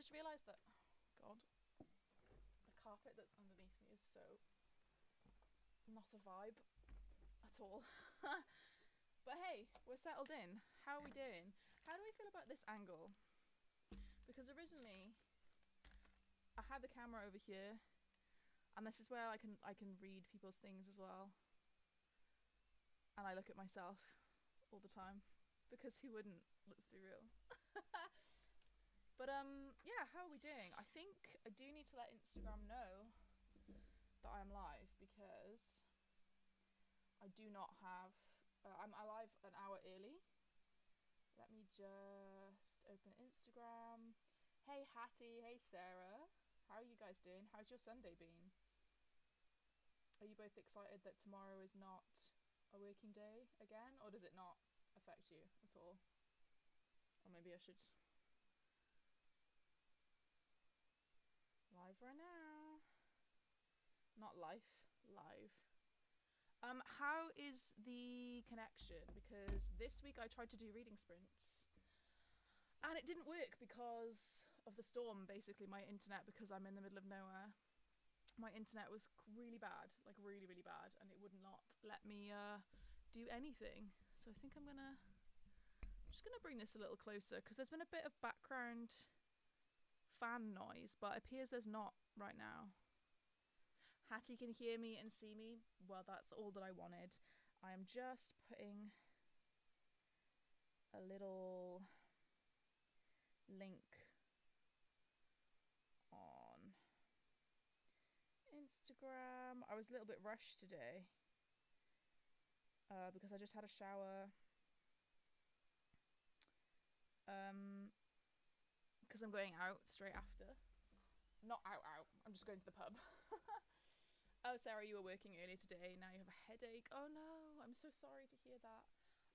just realised that, oh God, the carpet that's underneath me is so not a vibe at all. But hey, we're settled in. How are we doing? How do we feel about this angle? Because originally I had the camera over here, and this is where I can read people's things as well. And I look at myself all the time, because who wouldn't? Let's be real. But yeah, how are we doing? I think I do need to let Instagram know that I'm live, because I do not have. I'm live an hour early. Let me just open Instagram. Hey Hattie, hey Sarah. How are you guys doing? How's your Sunday been? Are you both excited that tomorrow is not a working day again, or does it not affect you at all? Or maybe I should live right now. Not live. How is the connection? Because this week I tried to do reading sprints and it didn't work because of the storm. Basically, my internet, because I'm in the middle of nowhere, my internet was really bad, like really, really bad, and it would not let me do anything. So I think I'm just gonna bring this a little closer, because there's been a bit of background fan noise, but it appears there's not right now. Hattie can hear me and see me. Well, that's all that I wanted. I am just putting a little link on Instagram. I was a little bit rushed today because I just had a shower. Because I'm going out straight after. Not out. I'm just going to the pub. Oh, Sarah, you were working earlier today. Now you have a headache. Oh no, I'm so sorry to hear that.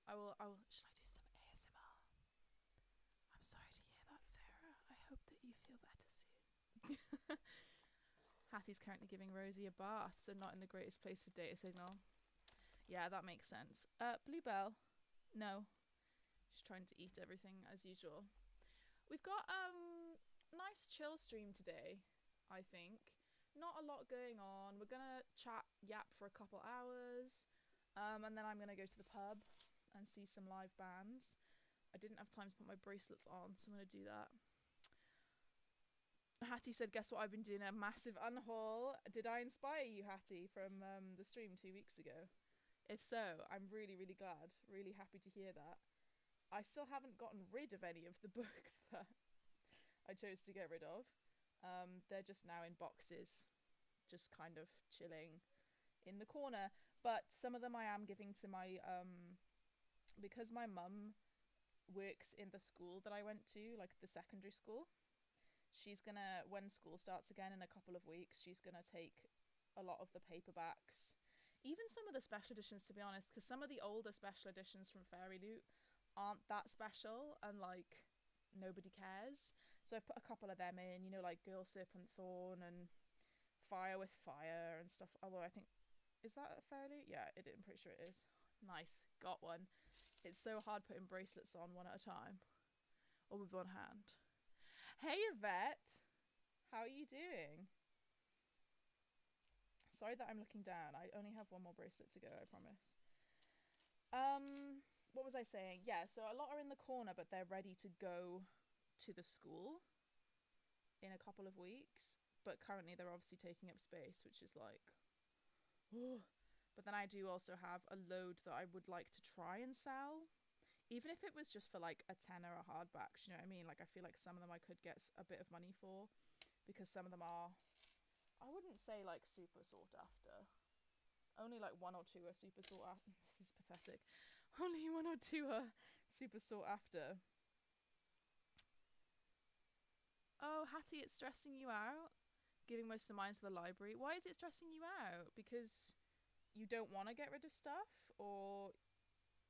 I will. Should I do some ASMR? I'm sorry to hear that, Sarah. I hope that you feel better soon. Hattie's currently giving Rosie a bath, so not in the greatest place for data signal. Yeah, that makes sense. Bluebell. No. She's trying to eat everything as usual. We've got nice chill stream today, I think. Not a lot going on. We're gonna yap for a couple hours, and then I'm gonna go to the pub and see some live bands. I didn't have time to put my bracelets on, so I'm gonna do that. Hattie said, guess what I've been doing? A massive unhaul. Did I inspire you, Hattie, from the stream 2 weeks ago? If so, I'm really, really glad. Really happy to hear that. I still haven't gotten rid of any of the books that I chose to get rid of. They're just now in boxes, just kind of chilling in the corner. But some of them I am giving to my because my mum works in the school that I went to, like the secondary school. She's gonna, when school starts again in a couple of weeks, she's gonna take a lot of the paperbacks, even some of the special editions, to be honest, because some of the older special editions from Fairy Loot aren't that special and like nobody cares. So I've put a couple of them in, you know, like Girl Serpent Thorn and Fire with Fire and stuff. Although I think, is that a Fairy Loot? Yeah, I'm pretty sure it is. Nice, got one. It's so hard putting bracelets on one at a time or with one hand. Hey Yvette, how are you doing? Sorry that I'm looking down. I only have one more bracelet to go, I promise. What was I saying? Yeah, so a lot are in the corner, but they're ready to go to the school in a couple of weeks. But currently they're obviously taking up space, which is like, oh. But then I do also have a load that I would like to try and sell. Even if it was just for like a tenner a hardback, you know what I mean? Like I feel like some of them I could get a bit of money for, because some of them are, I wouldn't say like super sought after. Only like one or two are super sought after. This is pathetic. Only one or two are super sought after. Oh, Hattie, it's stressing you out? Giving most of mine to the library. Why is it stressing you out? Because you don't want to get rid of stuff? Or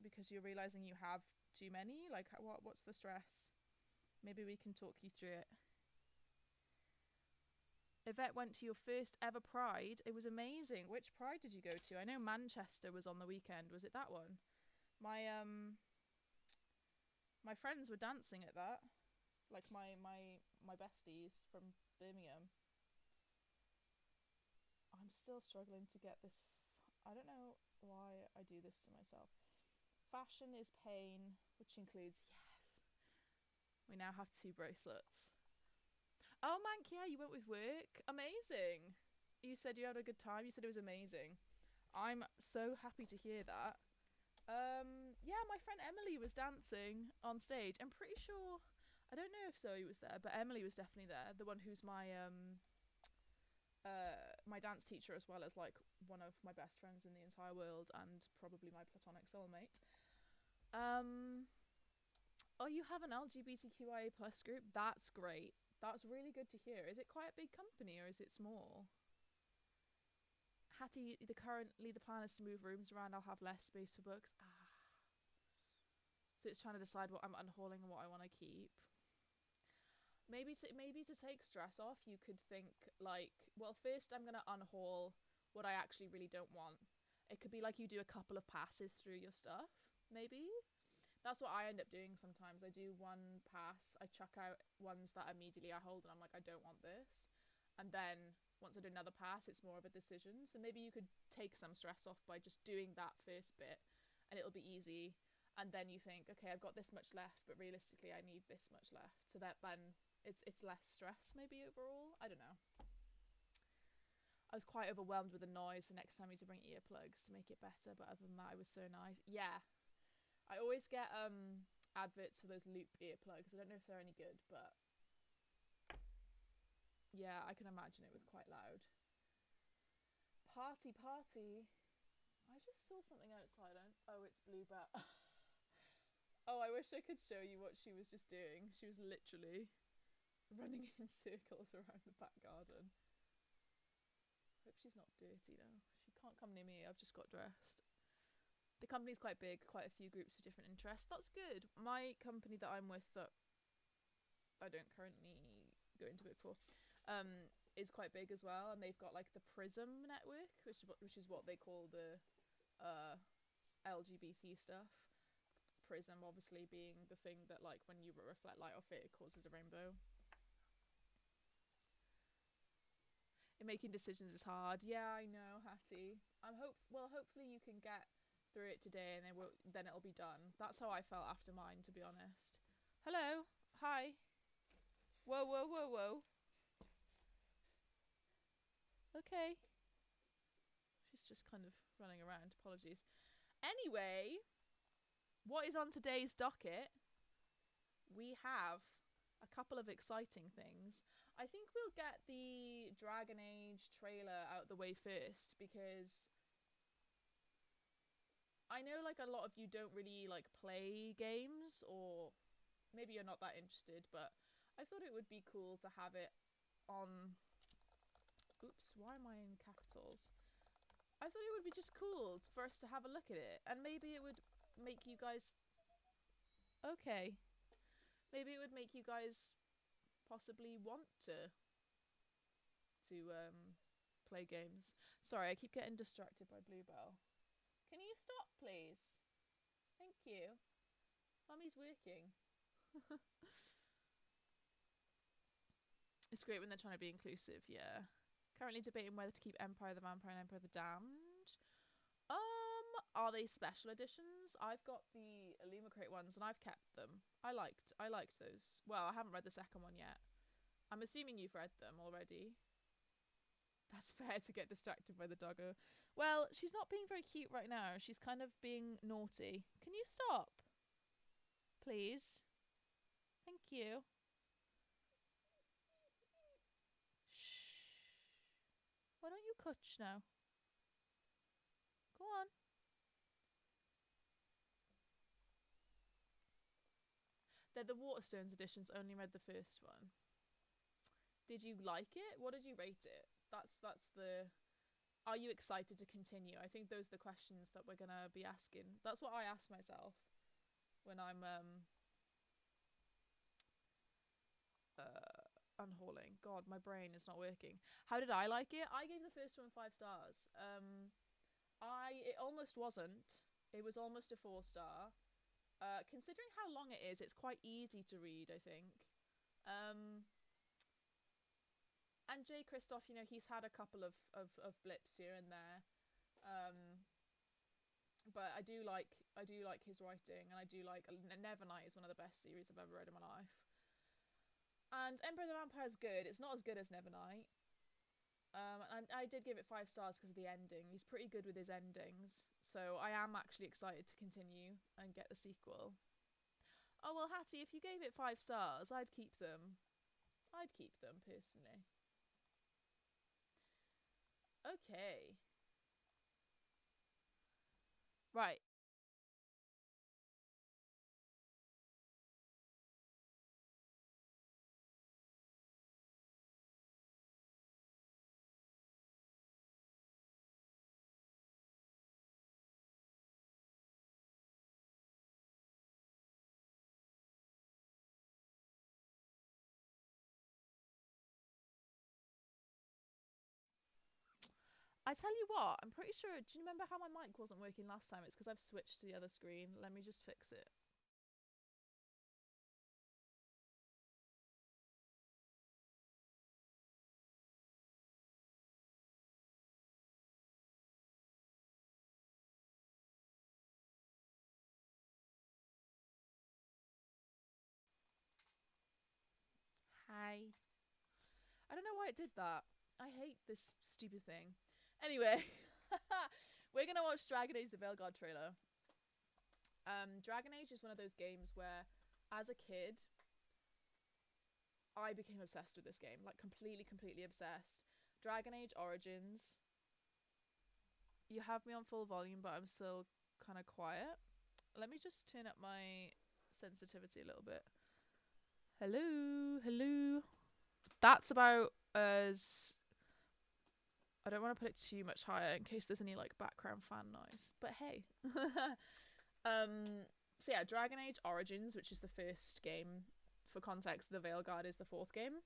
because you're realising you have too many? Like, what's the stress? Maybe we can talk you through it. Yvette went to your first ever Pride. It was amazing. Which Pride did you go to? I know Manchester was on the weekend. Was it that one? My friends were dancing at that. like my besties from Birmingham. I'm still struggling to get this. I don't know why I do this to myself. Fashion is pain, which includes, yes, we now have 2 bracelets. Oh, Mank, yeah, you went with work. Amazing. You said you had a good time. You said it was amazing. I'm so happy to hear that. Yeah, my friend Emily was dancing on stage. I'm pretty sure, I don't know if Zoe was there, but Emily was definitely there. The one who's my dance teacher, as well as like one of my best friends in the entire world and probably my platonic soulmate. Oh, you have an LGBTQIA plus group? That's great. That's really good to hear. Is it quite a big company or is it small? Hattie, currently the plan is to move rooms around. I'll have less space for books. So it's trying to decide what I'm unhauling and what I want to keep. Maybe to take stress off, you could think like, well, first I'm gonna unhaul what I actually really don't want. It could be like you do a couple of passes through your stuff, maybe. That's what I end up doing sometimes. I do one pass, I chuck out ones that immediately I hold and I'm like, I don't want this. And then once I do another pass, it's more of a decision. So maybe you could take some stress off by just doing that first bit and it'll be easy. And then you think, okay, I've got this much left, but realistically I need this much left. So that then it's less stress maybe overall. I don't know. I was quite overwhelmed with the noise the next time you had to bring earplugs to make it better, but other than that it was so nice. Yeah, I always get adverts for those loop earplugs. I don't know if they're any good, but yeah, I can imagine it was quite loud. Party. I just saw something outside. Oh, it's Bluebell. Oh, I wish I could show you what she was just doing. She was literally running in circles around the back garden. Hope she's not dirty though. She can't come near me. I've just got dressed. The company's quite big, quite a few groups of different interests. That's good. My company that I'm with, that I don't currently go into it for, is quite big as well, and they've got like the Prism network, which is what they call the LGBT stuff. Prism obviously being the thing that, like, when you reflect light off it, it causes a rainbow. Making decisions is hard. Yeah, I know, Hattie. Hopefully you can get through it today, and then it'll be done. That's how I felt after mine, to be honest. Hello. Hi. Whoa. Okay. She's just kind of running around. Apologies. Anyway, what is on today's docket? We have a couple of exciting things. I think we'll get the Dragon Age trailer out the way first, because I know like a lot of you don't really like play games, or maybe you're not that interested, but I thought it would be cool to have it on. Oops, why am I in capitals? I thought it would be just cool for us to have a look at it, and maybe it would make you guys. Okay. Maybe it would make you guys possibly want to play games. Sorry, I keep getting distracted by Bluebell. Can you stop, please? Thank you. Mummy's working. It's great when they're trying to be inclusive, yeah. Currently debating whether to keep Empire the Vampire and Empire the Damned. Are they special editions? I've got the Illumicrate ones and I've kept them. I liked those. Well, I haven't read the second one yet. I'm assuming you've read them already. That's fair to get distracted by the doggo. Well, she's not being very cute right now. She's kind of being naughty. Can you stop? Please. Thank you. Shh. Why don't you cutch now? Go on. They're the Waterstones editions. Only read the first one. Did you like it? What did you rate it? That's the. Are you excited to continue? I think those are the questions that we're gonna be asking. That's what I ask myself when I'm unhauling. God, my brain is not working. How did I like it? I gave the first one 5 stars. It almost wasn't. It was almost a 4-star. Considering how long it is, it's quite easy to read, I think. Um, and Jay Kristoff, you know, he's had a couple of blips here and there. But I do like his writing, and I do like Nevernight is one of the best series I've ever read in my life. And Emperor of the Vampire is good. It's not as good as Nevernight. And I did give it 5 stars because of the ending. He's pretty good with his endings, so I am actually excited to continue and get the sequel. Oh well, Hattie, if you gave it 5 stars, I'd keep them. I'd keep them personally. Okay. Right. I tell you what, I'm pretty sure. Do you remember how my mic wasn't working last time? It's because I've switched to the other screen. Let me just fix it. Hi. I don't know why it did that. I hate this stupid thing. Anyway, we're gonna watch Dragon Age: The Veilguard trailer. Dragon Age is one of those games where, as a kid, I became obsessed with this game. Like, completely obsessed. Dragon Age Origins. You have me on full volume, but I'm still kind of quiet. Let me just turn up my sensitivity a little bit. Hello, hello. That's about as. I don't want to put it too much higher in case there's any like background fan noise. But hey. So yeah, Dragon Age Origins, which is the first game. For context, the Veilguard is the fourth game.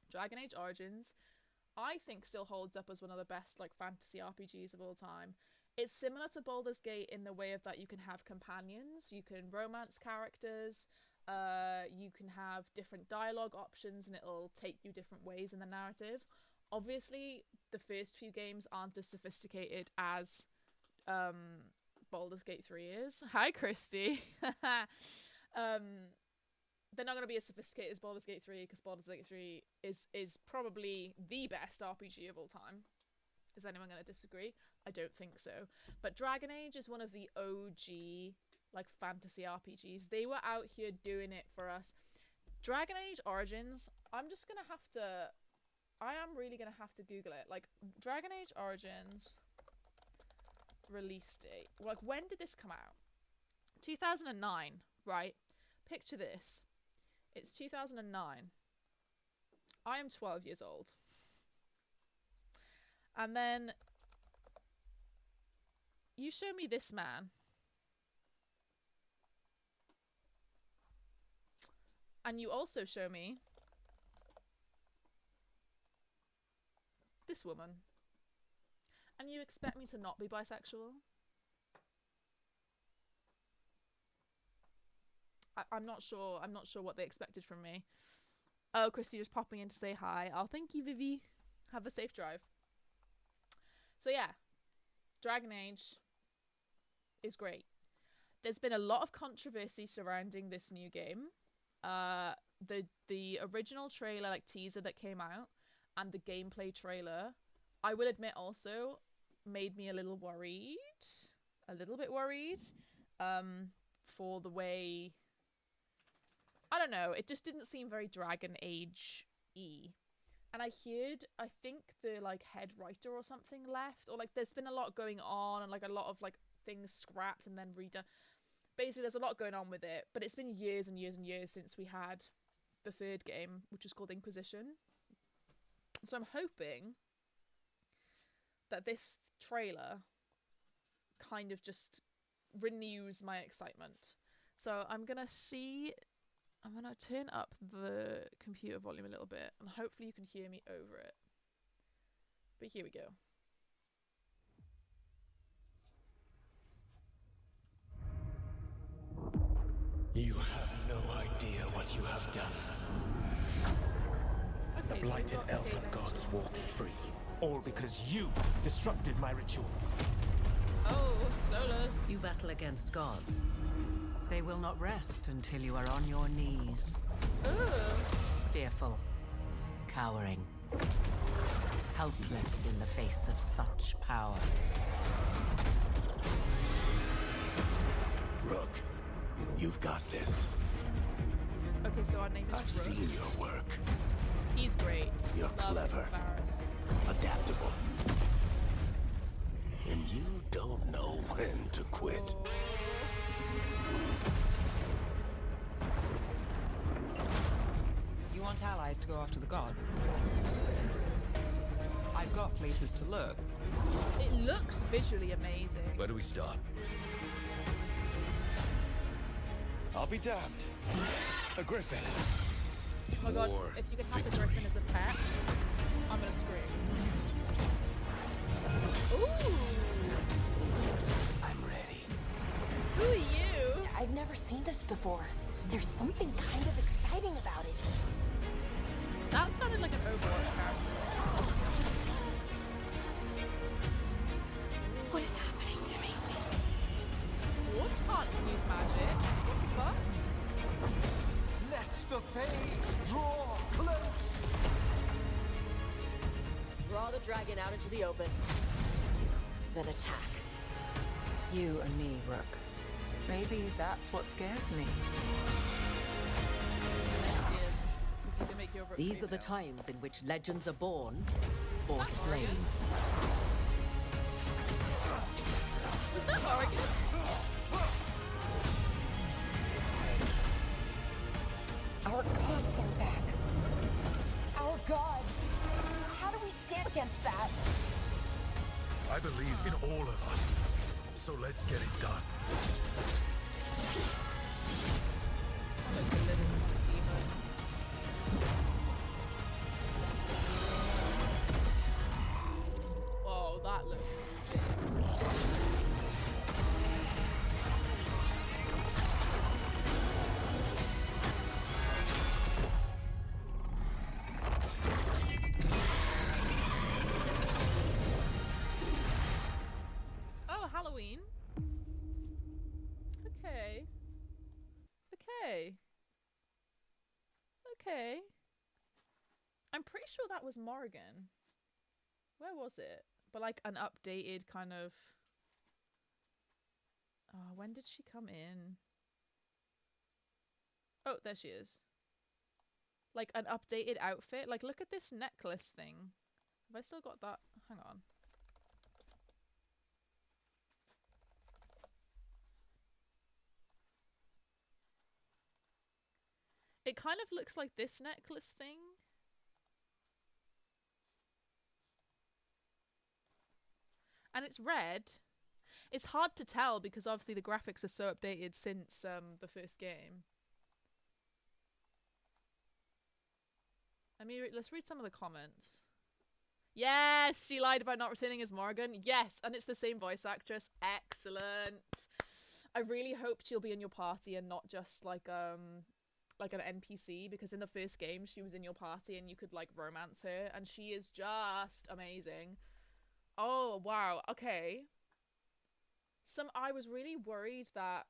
Dragon Age Origins, I think, still holds up as one of the best like fantasy RPGs of all time. It's similar to Baldur's Gate in the way of that you can have companions, you can romance characters, you can have different dialogue options, and it'll take you different ways in the narrative. Obviously, the first few games aren't as sophisticated as Baldur's Gate 3 is. Hi, Christy. um, they're not going to be as sophisticated as Baldur's Gate 3 because Baldur's Gate 3 is probably the best RPG of all time. Is anyone going to disagree? I don't think so. But Dragon Age is one of the OG like fantasy RPGs. They were out here doing it for us. Dragon Age Origins, I'm just going to have to I am really going to have to Google it. Like, Dragon Age Origins release date. Like, when did this come out? 2009, right? Picture this. It's 2009. I am 12 years old. And then you show me this man. And you also show me this woman. And you expect me to not be bisexual? I'm not sure. I'm not sure what they expected from me. Oh, Christy just popping in to say hi. Oh, thank you, Vivi. Have a safe drive. So yeah, Dragon Age is great. There's been a lot of controversy surrounding this new game. The original trailer, like teaser that came out, and the gameplay trailer, I will admit, also made me a little worried, a little bit worried, for the way. I don't know. It just didn't seem very Dragon Age-y. And I think the like head writer or something left, or like there's been a lot going on, and like a lot of like things scrapped and then redone. Basically, there's a lot going on with it, but it's been years and years and years since we had the third game, which is called Inquisition. So I'm hoping that this trailer kind of just renews my excitement. So I'm gonna turn up the computer volume a little bit, and hopefully you can hear me over it. But here we go. You have no idea what you have done. The Okay, so we've blighted got elven David. gods walk free, all because you disrupted my ritual. Oh, Solus. You battle against gods. They will not rest until you are on your knees. Ugh. Fearful, cowering, helpless in the face of such power. Rook, you've got this. Okay, so our name is I've Rook. seen your work. He's great. You're Love clever. Varys. Adaptable. And you don't know when to quit. You want allies to go after the gods? I've got places to look. It looks visually amazing. Where do we start? I'll be damned. A griffin. Oh my god, if you can have the griffin as a pet, I'm gonna scream. Ooh! I'm ready. Who are you? I've never seen this before. There's something kind of exciting about it. That sounded like an Overwatch character. What is happening to me? Dwarves can't use magic. What the fuck? Let the Fae draw close. Draw the dragon out into the open. Then attack. You and me, Rook. Maybe that's what scares me. Lesbians. 'Cause you can make your Rook These are the female. times in which legends are born or slain. Was that Oregon? Our gods are back. Our gods. How do we stand against that? I believe in all of us. So let's get it done. I look a little demon. Oh, that looks sick. Oh, Halloween. Okay. Okay. Okay. I'm pretty sure that was Morrigan. Where was it? But like an updated kind of... Oh, when did she come in? Oh, there she is. Like an updated outfit. Like, look at this necklace thing. Have I still got that? Hang on. It kind of looks like this necklace thing. And it's red. It's hard to tell because obviously the graphics are so updated since the first game. Let's read some of the comments. Yes, she lied about not returning as Morgan. Yes, and it's the same voice actress. Excellent. I really hope she'll be in your party and not just like an NPC, because in the first game she was in your party and you could like romance her, and she is just amazing. Oh wow, okay. I was really worried that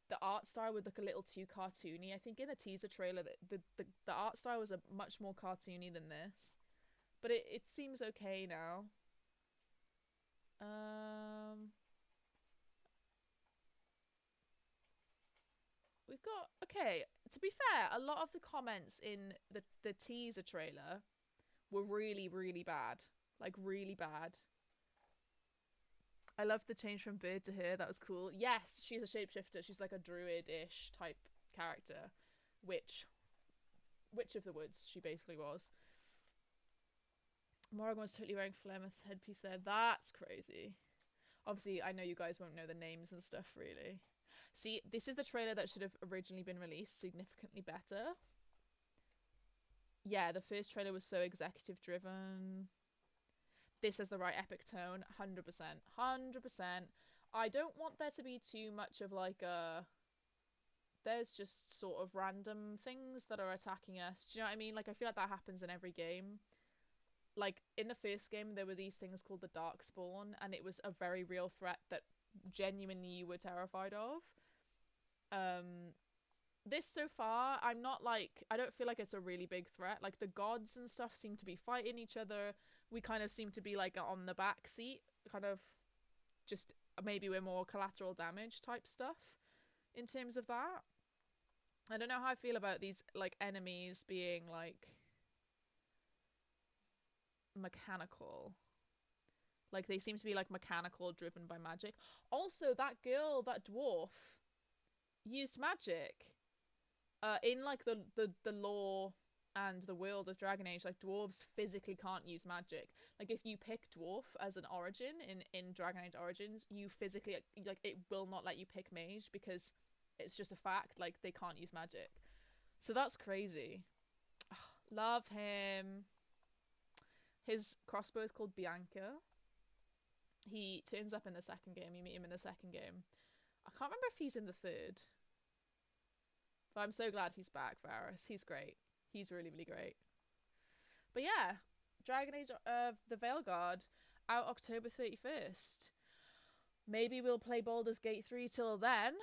the art style would look a little too cartoony. I think in the teaser trailer the art style was much more cartoony than this. But it seems okay now. We've got, okay, to be fair, a lot of the comments in the teaser trailer were really, really bad. Like, really bad. I love the change from bird to her. That was cool. Yes, she's a shapeshifter. She's like a druid-ish type character. Witch of the woods, she basically was. Morgan was totally wearing Flemeth's headpiece there. That's crazy. Obviously, I know you guys won't know the names and stuff, really. See, this is the trailer that should have originally been released, significantly better. Yeah, the first trailer was so executive driven. This has the right epic tone, 100%. 100%. I don't want there to be too much of like there's just sort of random things that are attacking us. Do you know what I mean? Like, I feel like that happens in every game. Like, in the first game, there were these things called the Darkspawn, and it was a very real threat that genuinely you were terrified of. This so far, I'm not like, I don't feel like it's a really big threat. Like, the gods and stuff seem to be fighting each other. We kind of seem to be like on the back seat, kind of just maybe we're more collateral damage type stuff in terms of that. I don't know how I feel about these like enemies being like mechanical. Like, they seem to be like mechanical, driven by magic. Also, that girl, that dwarf, used magic. In like the lore and the world of Dragon Age, like, dwarves physically can't use magic. Like, if you pick dwarf as an origin in Dragon Age Origins, you physically, like, it will not let you pick mage because it's just a fact, like, they can't use magic. So that's crazy. Love him. His crossbow is called Bianca. He turns up in the second game. You meet him in the second game. I can't remember if he's in the third. But I'm so glad he's back, Varys. He's great. He's really, really great. But yeah, Dragon Age the Veilguard out October 31st. Maybe we'll play Baldur's Gate 3 till then.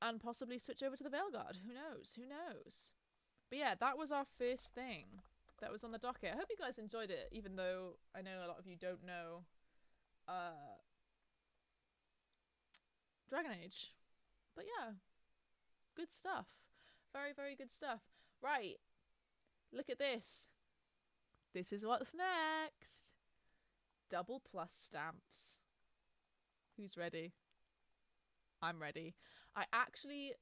And possibly switch over to the Veilguard. Who knows? Who knows? But yeah, that was our first thing that was on the docket. I hope you guys enjoyed it, even though I know a lot of you don't know Dragon Age. But yeah, good stuff. Very, very good stuff. Right, look at this. This is what's next. Double plus stamps. Who's ready? I'm ready. I actually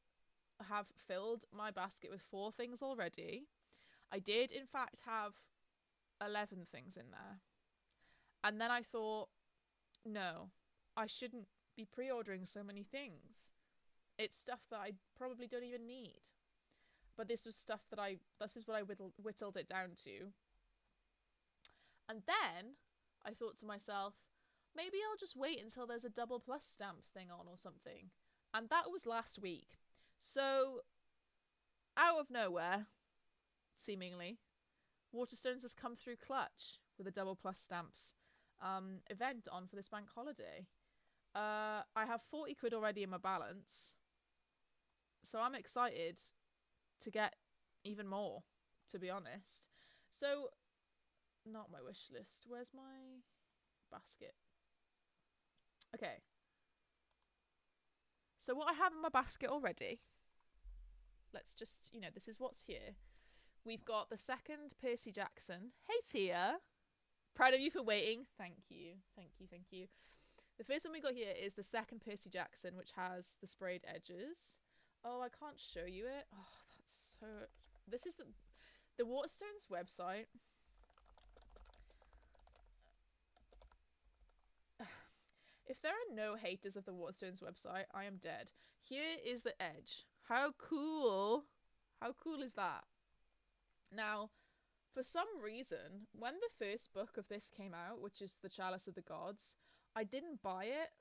have filled my basket with 4 things already. I did, in fact, have 11 things in there. And then I thought, no, I shouldn't be pre-ordering so many things. It's stuff that I probably don't even need. But this was stuff that this is what I whittled it down to. And then I thought to myself, maybe I'll just wait until there's a double plus stamps thing on or something. And that was last week. So, out of nowhere, seemingly, Waterstones has come through clutch with a double plus stamps event on for this bank holiday. I have 40 quid already in my balance. So I'm excited to get even more, to be honest. So, not my wish list. Where's my basket? Okay. So what I have in my basket already, let's just, this is what's here. We've got the second Percy Jackson. Hey, Tia. Proud of you for waiting. Thank you. Thank you. Thank you. The first one we got here is the second Percy Jackson, which has the sprayed edges. Oh, I can't show you it. Oh, that's so... This is the Waterstones website. If there are no haters of the Waterstones website, I am dead. Here is the edge. How cool is that? Now, for some reason, when the first book of this came out, which is The Chalice of the Gods, I didn't buy it.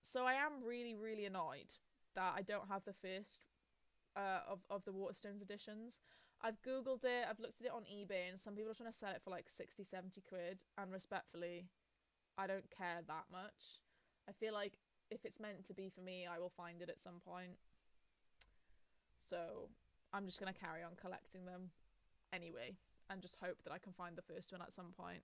So I am really, really annoyed that I don't have the first of the Waterstones editions. I've googled it, I've looked at it on eBay, and some people are trying to sell it for like 60, 70 quid, and respectfully, I don't care that much. I feel like if it's meant to be for me, I will find it at some point. So I'm just going to carry on collecting them anyway, and just hope that I can find the first one at some point.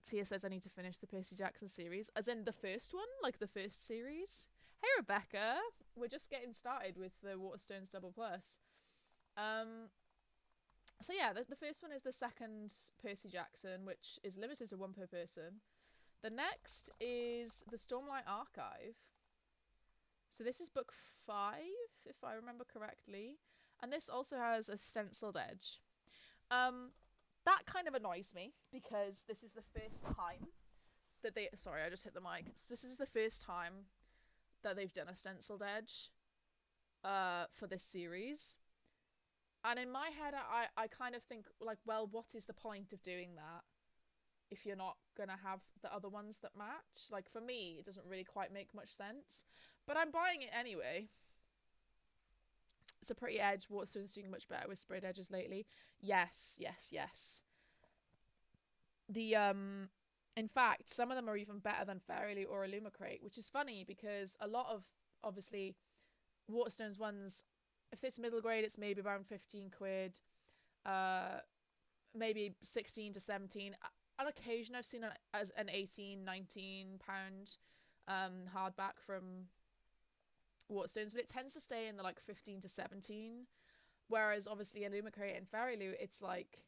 Tia says I need to finish the Percy Jackson series. As in the first one? Like the first series? Hey, Rebecca! We're just getting started with the Waterstones Double Plus. So yeah, the first one is the second Percy Jackson, which is limited to 1 per person. The next is the Stormlight Archive. So this is book 5, if I remember correctly. And this also has a stenciled edge. That kind of annoys me, because this is the first time that they... Sorry, I just hit the mic. This is the first time that they've done a stenciled edge for this series. And in my head, I kind of think, like, well, what is the point of doing that if you're not gonna have the other ones that match. Like, for me, it doesn't really quite make much sense, but I'm buying it anyway. It's a pretty edge. Waterstone's doing much better with sprayed edges lately. Yes, yes, yes. The in fact, some of them are even better than Fairyloot or Illumicrate, which is funny because a lot of, obviously, Waterstone's ones, if it's middle grade, it's maybe around 15 quid, maybe 16 to 17. On occasion, I've seen as an 18, 19 pound hardback from Waterstones, but it tends to stay in the like 15 to 17. Whereas obviously Illumicrate and Fairyloot, it's like,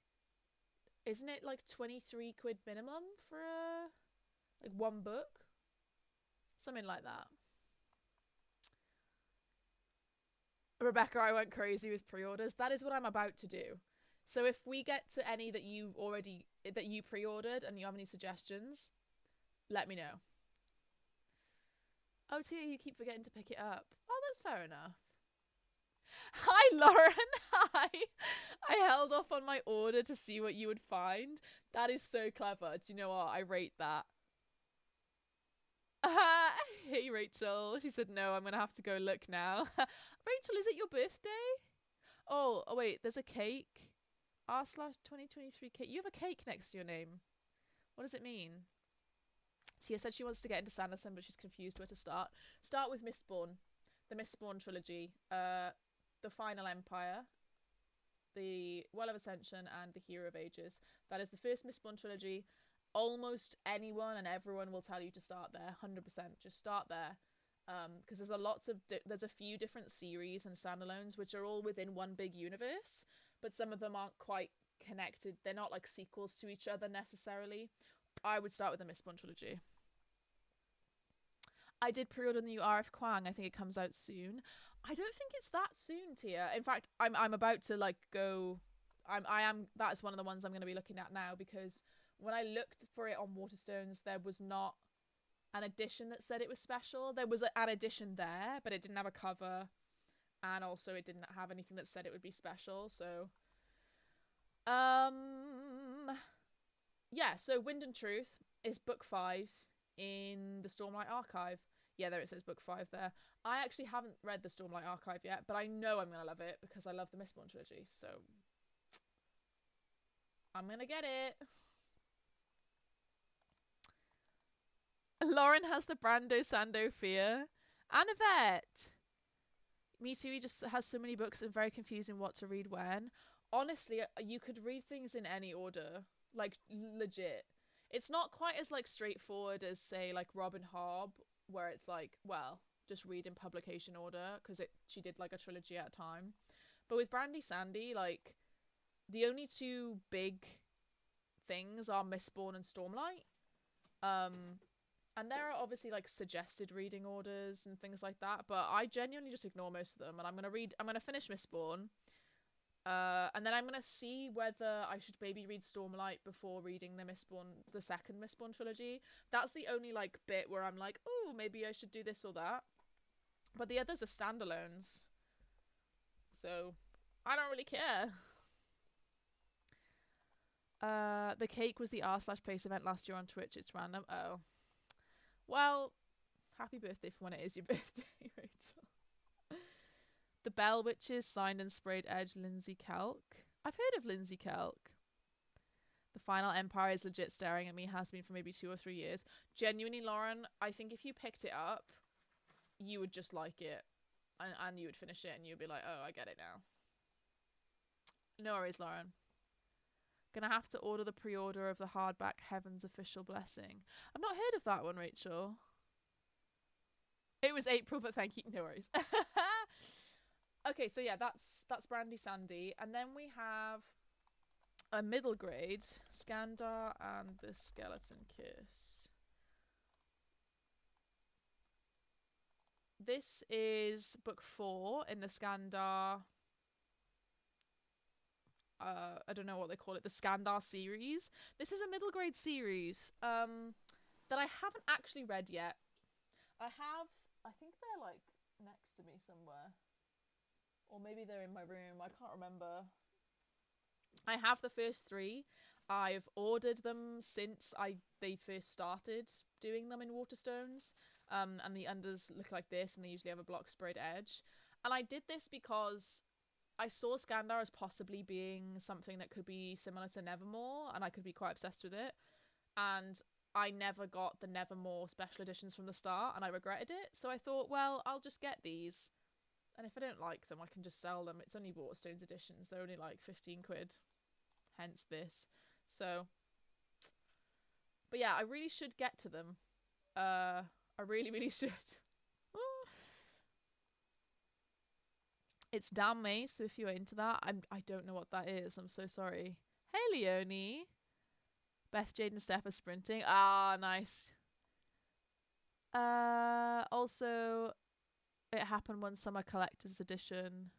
isn't it like 23 quid minimum for like one book? Something like that. Rebecca, I went crazy with pre-orders. That is what I'm about to do. So if we get to any that you pre-ordered and you have any suggestions, let me know. Oh, Tia, you keep forgetting to pick it up. Oh, that's fair enough. Hi, Lauren. Hi. I held off on my order to see what you would find. That is so clever. Do you know what? I rate that. Hey, Rachel. She said, no, I'm going to have to go look now. Rachel, is it your birthday? Oh, wait, there's a cake. r/2023 cake. You have a cake next to your name. What does it mean? Tia said she wants to get into Sanderson, but she's confused where to start. Start with Mistborn. The Mistborn trilogy. The Final Empire, the Well of Ascension, and the Hero of Ages. That is the first Mistborn trilogy. Almost anyone and everyone will tell you to start there. 100%. Just start there. Because there's a few different series and standalones which are all within one big universe, but some of them aren't quite connected. They're not like sequels to each other necessarily. I would start with the Mistborn trilogy. I did pre-order the new RF Kwang. I think it comes out soon. I don't think it's that soon, Tia. In fact, I'm about to like go. That's one of the ones I'm going to be looking at now, because when I looked for it on Waterstones, there was not an edition that said it was special. There was an edition there, but it didn't have a cover, and also it didn't have anything that said it would be special. So, yeah. So Wind and Truth is book 5 in the Stormlight Archive. Yeah, there it says book 5 there. I actually haven't read the Stormlight Archive yet, but I know I'm going to love it because I love the Mistborn trilogy, so I'm going to get it. Lauren has the Brando Sando fear. And Yvette. Me too, he just has so many books and very confusing what to read when. Honestly, you could read things in any order. Like, legit. It's not quite as, like, straightforward as, say, like, Robin Hobb, where it's like, well, just read in publication order, because she did, like, a trilogy at a time. But with Brandy Sandy, like, the only two big things are Mistborn and Stormlight. And there are obviously, like, suggested reading orders and things like that, but I genuinely just ignore most of them, and I'm gonna finish Mistborn. And then I'm gonna see whether I should maybe read Stormlight before reading the second Mistborn trilogy. That's the only like bit where I'm like, oh, maybe I should do this or that. But the others are standalones, so I don't really care. The cake was the r/place event last year on Twitch. It's random. Oh, well, happy birthday for when it is your birthday, Rachel. The Bell Witches, signed and sprayed edge, Lindsay Kelk. I've heard of Lindsay Kelk. The Final Empire is legit staring at me, has been for maybe 2 or 3 years. Genuinely, Lauren, I think if you picked it up, you would just like it. And you would finish it and you'd be like, oh, I get it now. No worries, Lauren. Gonna have to order the pre-order of the hardback Heaven's Official Blessing. I've not heard of that one, Rachel. It was April, but thank you. No worries. Okay, so yeah, that's Brandy Sandy. And then we have a middle grade, Skandar and the Skeleton Kiss. This is book 4 in the Skandar, I don't know what they call it, the Skandar series. This is a middle grade series that I haven't actually read yet. I think they're like next to me somewhere. Or maybe they're in my room. I can't remember. I have the first 3. I've ordered them since they first started doing them in Waterstones. And the unders look like this, and they usually have a block sprayed edge. And I did this because I saw Skandar as possibly being something that could be similar to Nevermore, and I could be quite obsessed with it. And I never got the Nevermore special editions from the start, and I regretted it. So I thought, well, I'll just get these. And if I don't like them, I can just sell them. It's only Waterstones editions. They're only like 15 quid. Hence this. So, but yeah, I really should get to them. I really, really should. It's Damn Me, so if you're into that, I don't know what that is. I'm so sorry. Hey, Leonie. Beth, Jade, and Steph are sprinting. Ah, nice. Also, it happened one summer collector's edition.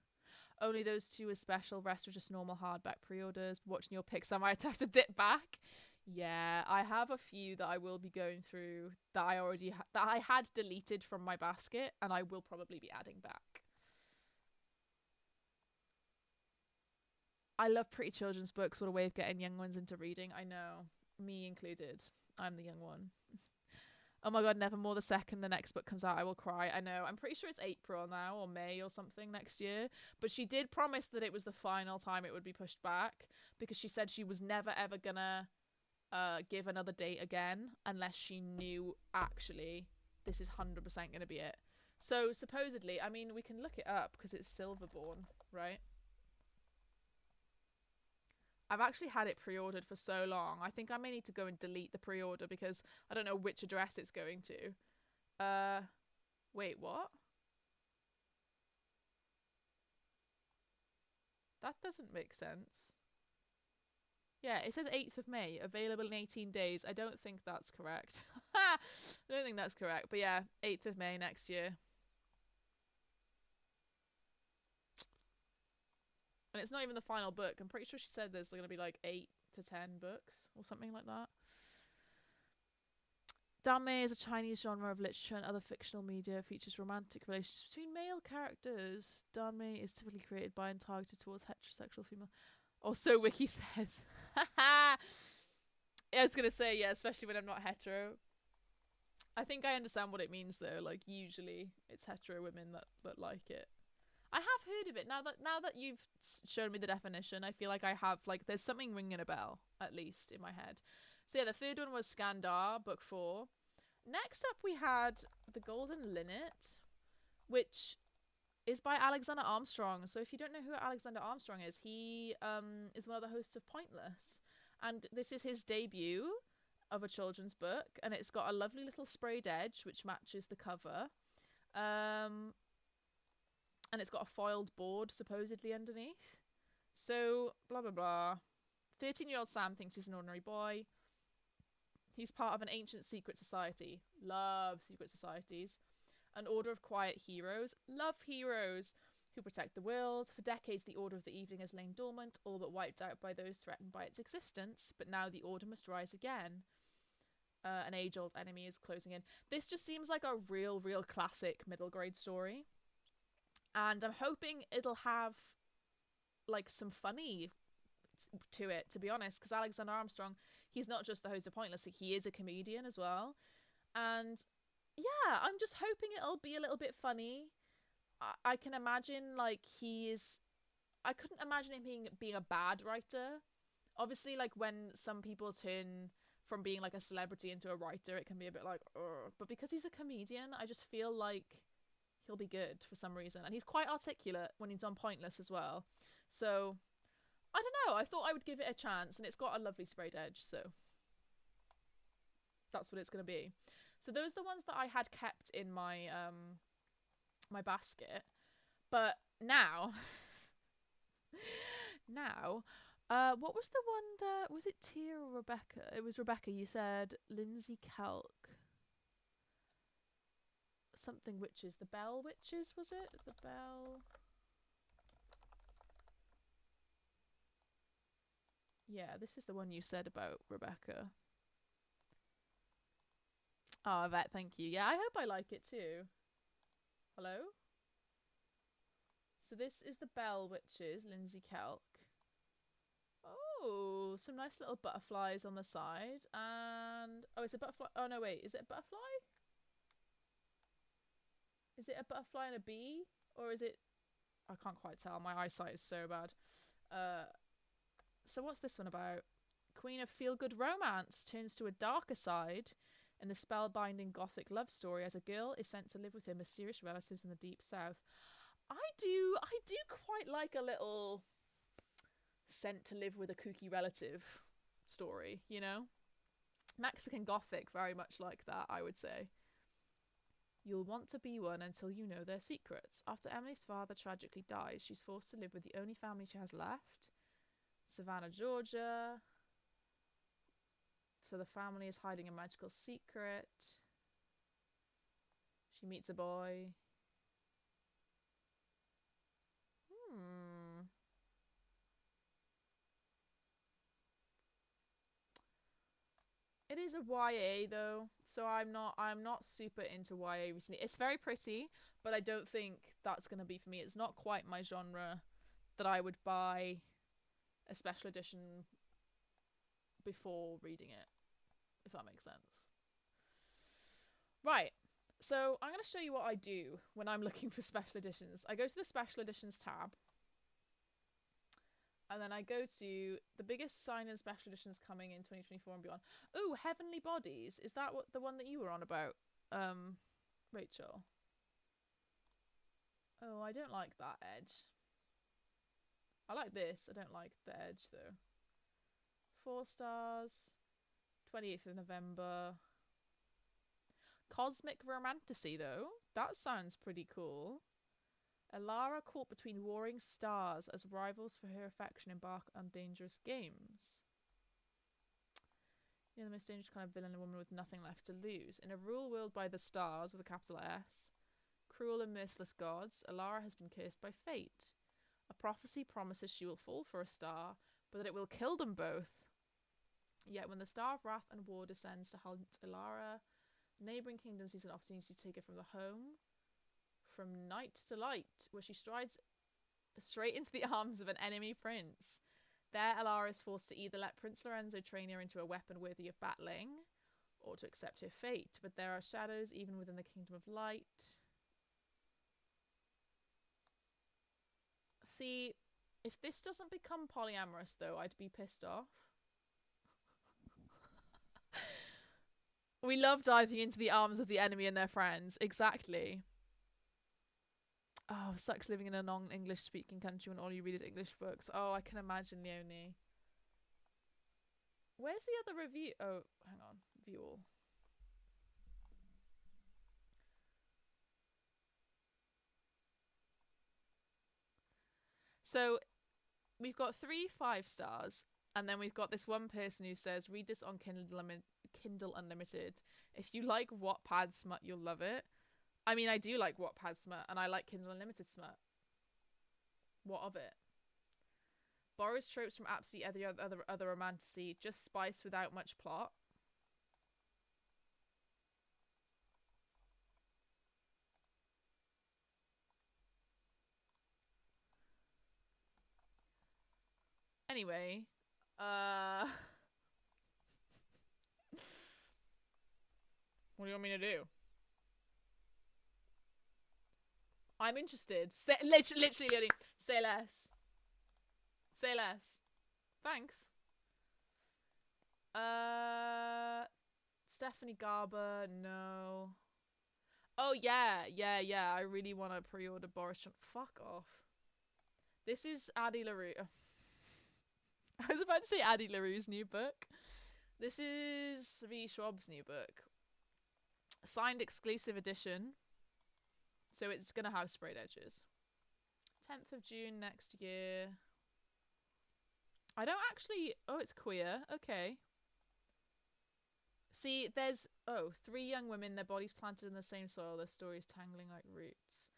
Only those two are special. Rest are just normal hardback pre-orders. Watching your picks, I might have to dip back. Yeah, I have a few that I will be going through that I already that I had deleted from my basket, and I will probably be adding back. I love pretty children's books. What a way of getting young ones into reading. I know, me included. I'm the young one. Oh my god, Nevermore the second the next book comes out, I will cry. I know. I'm pretty sure it's April now, or May or something next year. But she did promise that it was the final time it would be pushed back, because she said she was never ever gonna give another date again unless she knew actually this is 100% gonna be it. So supposedly, I mean, we can look it up because it's Silverborn, right? I've actually had it pre-ordered for so long. I think I may need to go and delete the pre-order because I don't know which address it's going to. Wait, what? That doesn't make sense. Yeah, it says 8th of May, available in 18 days. I don't think that's correct. I don't think that's correct. But yeah, 8th of May next year. And it's not even the final book. I'm pretty sure she said there's going to be like 8 to 10 books or something like that. Dame is a Chinese genre of literature and other fictional media. It features romantic relationships between male characters. Dame is typically created by and targeted towards heterosexual female. Or so Wiki says. Yeah, I was going to say, yeah, especially when I'm not hetero. I think I understand what it means though. Like usually it's hetero women that like it. I have heard of it now that you've shown me the definition. I feel like I have, like, there's something ringing a bell at least in my head. So yeah, the third one was Skandar, book 4. Next up we had The Golden Linnet, which is by Alexander Armstrong. So if you don't know who Alexander Armstrong is, he is one of the hosts of Pointless, and this is his debut of a children's book, and it's got a lovely little sprayed edge which matches the cover. And it's got a foiled board supposedly underneath. So, blah, blah, blah. 13-year-old Sam thinks he's an ordinary boy. He's part of an ancient secret society. Love secret societies. An order of quiet heroes. Love heroes who protect the world. For decades, the Order of the Evening has lain dormant, all but wiped out by those threatened by its existence. But now the Order must rise again. An age-old enemy is closing in. This just seems like a real classic middle grade story. And I'm hoping it'll have, like, some funny to it, to be honest, because Alexander Armstrong, he's not just the host of Pointless, he is a comedian as well. And yeah, I'm just hoping it'll be a little bit funny. I can imagine, like, I couldn't imagine him being a bad writer. Obviously, like, when some people turn from being, like, a celebrity into a writer, it can be a bit like, ugh. But because he's a comedian, I just feel like he'll be good for some reason. And he's quite articulate when he's on Pointless as well. So, I don't know. I thought I would give it a chance. And it's got a lovely sprayed edge. So, that's what it's going to be. So, those are the ones that I had kept in my my basket. But now... what was the one that... Was it Tia or Rebecca? It was Rebecca. You said Lindsay Kelk. Something Witches. The Bell Witches, was it? The Bell... Yeah, this is the one you said about Rebecca. Oh, Yvette, thank you. Yeah, I hope I like it too. Hello? So this is The Bell Witches, Lindsay Kelk. Oh, Oh, some nice little butterflies on the side. And oh, it's a butterfly. Oh no, wait, is it a butterfly? Is it a butterfly and a bee? Or is it... I can't quite tell. My eyesight is so bad. So what's this one about? Queen of feel-good romance turns to a darker side in the spellbinding gothic love story as a girl is sent to live with her mysterious relatives in the deep south. I do quite like a little sent to live with a kooky relative story, you know? Mexican gothic, very much like that, I would say. You'll want to be one until you know their secrets. After Emily's father tragically dies, she's forced to live with the only family she has left. Savannah, Georgia. So the family is hiding a magical secret. She meets a boy. It is a YA though, so I'm not super into YA recently. It's very pretty, but I don't think that's gonna be for me. It's not quite my genre that I would buy a special edition before reading it, if that makes sense. Right, so I'm gonna show you what I do when I'm looking for special editions. I go to the special editions tab. And then I go to the biggest sign-in special editions coming in 2024 and beyond. Ooh, Heavenly Bodies. Is that what the one that you were on about, Rachel? Oh, I don't like that edge. I like this. I don't like the edge, though. 4 stars. 28th of November. Cosmic Romantasy, though. That sounds pretty cool. Alara caught between warring stars as rivals for her affection embark on dangerous games. You know, the most dangerous kind of villain, a woman with nothing left to lose. In a rule willed by the stars, with a capital S, cruel and merciless gods, Alara has been cursed by fate. A prophecy promises she will fall for a star, but that it will kill them both. Yet when the star of wrath and war descends to hunt Alara, neighbouring kingdoms sees an opportunity to take her from the home, from night to light, where she strides straight into the arms of an enemy prince. There, Alara is forced to either let Prince Lorenzo train her into a weapon worthy of battling, or to accept her fate. But there are shadows even within the Kingdom of Light. See, if this doesn't become polyamorous, though, I'd be pissed off. We love diving into the arms of the enemy and their friends. Exactly. Oh, sucks living in a non-English speaking country when all you read is English books. Oh, I can imagine, Leonie. Where's the other review? Oh, hang on. View all. So, we've got 3 5 stars, and then we've got this one person who says, read this on Kindle Unlimited. If you like Wattpad smut, you'll love it. I mean, I do like Wattpad smut, and I like Kindle Unlimited smut. What of it? Borrows tropes from absolutely every other romantasy, just spice without much plot. Anyway, what do you want me to do? I'm interested. Literally, Leonie, say less. Say less. Thanks. Stephanie Garber, no. Oh, yeah. I really want to pre-order Boris Johnson. Fuck off. This is Addie LaRue. I was about to say Addie LaRue's new book. This is V. Schwab's new book. Signed exclusive edition. So it's going to have sprayed edges. 10th of June next year. I don't actually... Oh, it's queer. Okay. See, there's... Oh, 3 young women, their bodies planted in the same soil, their stories tangling like roots.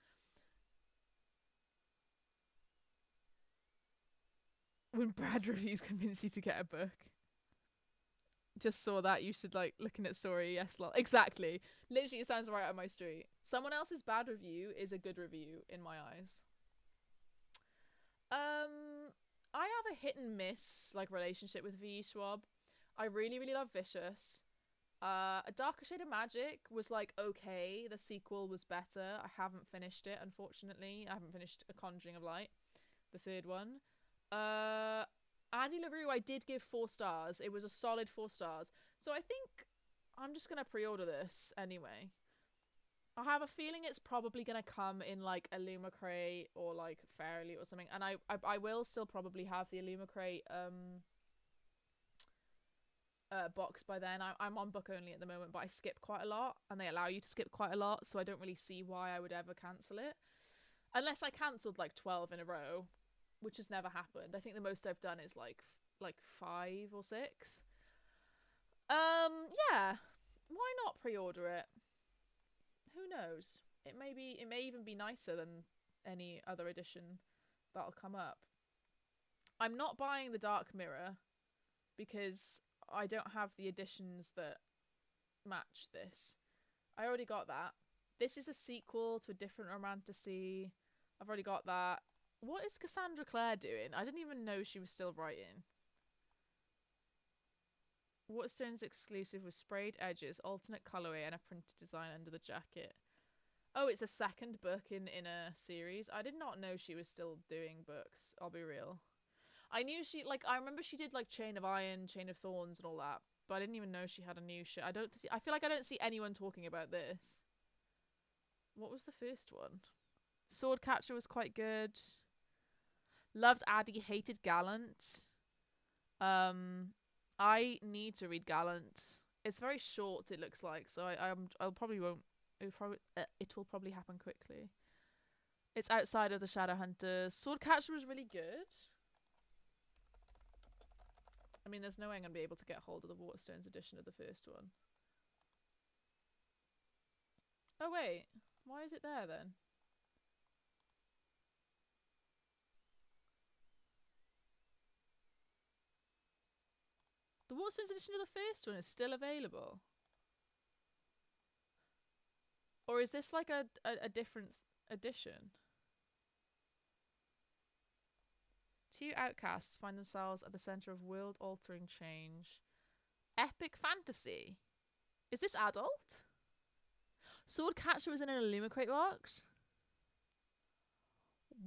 When Brad reviews convince you to get a book. Just saw that. You should, like, looking at story. Yes, lol. Exactly. Literally, it sounds right up my street. Someone else's bad review is a good review in my eyes. I have a hit and miss like relationship with V. Schwab. I really, really love Vicious. A Darker Shade of Magic was like okay. The sequel was better. I haven't finished it, unfortunately. I haven't finished A Conjuring of Light, the third one. Andy LaRue, I did give 4 stars. It was a solid 4 stars. So I think I'm just gonna pre-order this anyway. I have a feeling it's probably gonna come in like Illumicrate or like Fairly or something, and I will still probably have the Illumicrate box by then. I'm on book only at the moment, but I skip quite a lot, and they allow you to skip quite a lot, so I don't really see why I would ever cancel it, unless I cancelled like 12 in a row, which has never happened. I think the most I've done is like 5 or 6. Yeah, why not pre-order it? Who knows? It may even be nicer than any other edition that'll come up. I'm not buying the Dark Mirror because I don't have the editions that match this. I already got that. This is a sequel to a different romantasy. I've already got that. What is Cassandra Clare doing? I didn't even know she was still writing. Waterstone's exclusive with sprayed edges, alternate colourway, and a printed design under the jacket. Oh, it's a second book in a series. I did not know she was still doing books, I'll be real. I knew she, like, I remember she did, like, Chain of Iron, Chain of Thorns, and all that, but I didn't even know she had a new shit. I feel like I don't see anyone talking about this. What was the first one? Swordcatcher was quite good. Loved Addie, hated Gallant. I need to read Gallant. It's very short, it looks like, so I'll probably won't. It will probably happen quickly. It's outside of the Shadowhunters. Swordcatcher was really good. I mean, there's no way I'm going to be able to get hold of the Waterstones edition of the first one. Oh, wait. Why is it there, then? The Waterstones edition of the first one is still available. Or is this like a different edition? 2 outcasts find themselves at the center of world-altering change. Epic fantasy. Is this adult? Swordcatcher was in an Illumicrate box?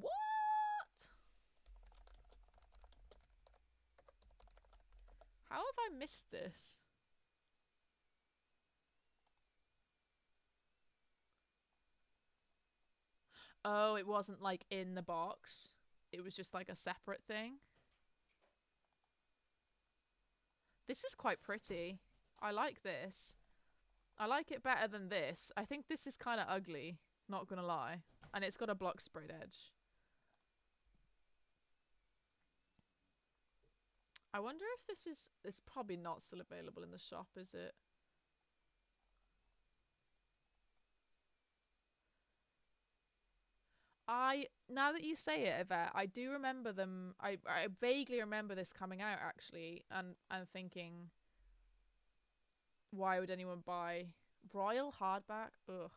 What? How have I missed this? Oh, it wasn't like in the box. It was just like a separate thing. This is quite pretty. I like this. I like it better than this. I think this is kind of ugly, not gonna lie. And it's got a block sprayed edge. I wonder if this is... It's probably not still available in the shop, is it? Now that you say it, Yvette, I do remember them. I vaguely remember this coming out, actually, and thinking, why would anyone buy Royal Hardback? Ugh.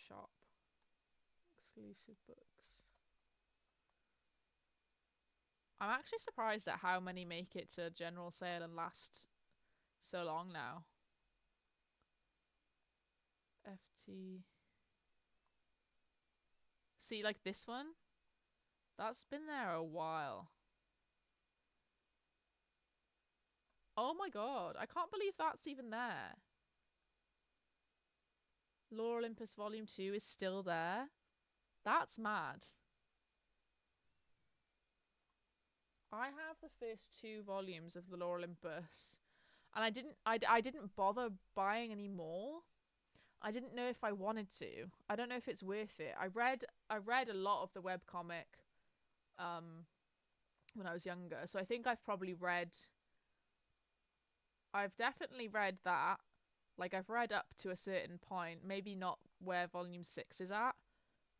Shop. Exclusive books. I'm actually surprised at how many make it to general sale and last so long now. FT... See, like this one? That's been there a while. Oh my god, I can't believe that's even there. Lore Olympus Volume 2 is still there. That's mad. I have the first 2 volumes of the Lore Olympus, and I didn't bother buying any more. I didn't know if I wanted to. I don't know if it's worth it. I read a lot of the webcomic when I was younger, so I think I've definitely read that. Like, I've read up to a certain point, maybe not where volume 6 is at.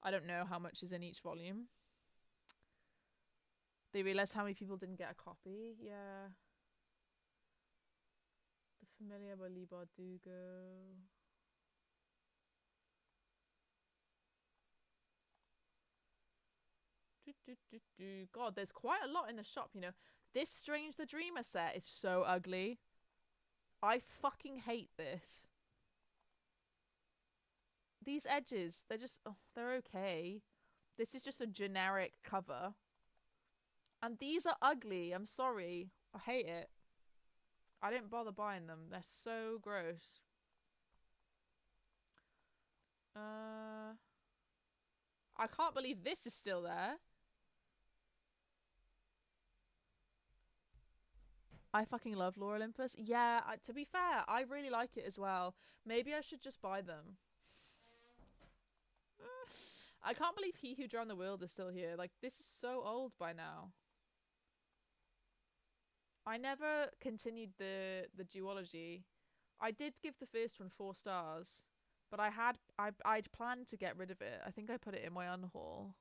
I don't know how much is in each volume. They realised how many people didn't get a copy. Yeah. The Familiar by Lee Bardugo. God, there's quite a lot in the shop, you know. This Strange the Dreamer set is so ugly. I fucking hate this. These edges, they're just, oh, they're okay. This is just a generic cover. And these are ugly. I'm sorry. I hate it. I didn't bother buying them. They're so gross. I can't believe this is still there. I fucking love Lore Olympus. Yeah, to be fair, I really like it as well. Maybe I should just buy them. I can't believe He Who Drowned the World is still here. Like, this is so old by now. I never continued the duology. I did give the first one 4 stars, but I'd planned to get rid of it. I think I put it in my unhaul.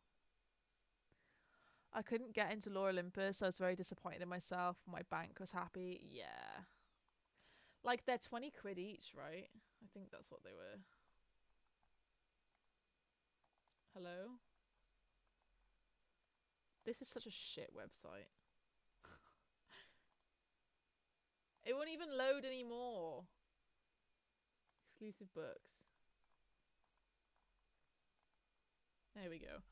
I couldn't get into Lore Olympus. I was very disappointed in myself. My bank was happy. Yeah. Like, they're 20 quid each, right? I think that's what they were. Hello? This is such a shit website. It won't even load anymore. Exclusive books. There we go.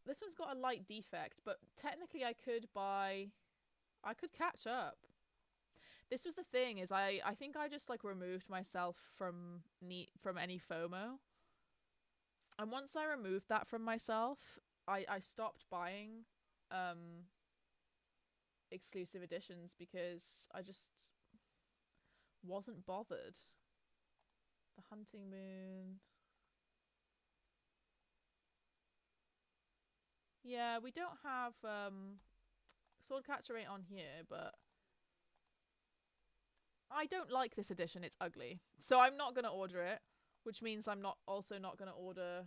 This one's got a light defect, but technically I could catch up. This was the thing, is I think I just like removed myself from any FOMO. And once I removed that from myself, I stopped buying exclusive editions because I just wasn't bothered. The Hunting Moon. Yeah, we don't have Swordcatcher ain't on here, but I don't like this edition. It's ugly. So I'm not going to order it, which means I'm also not going to order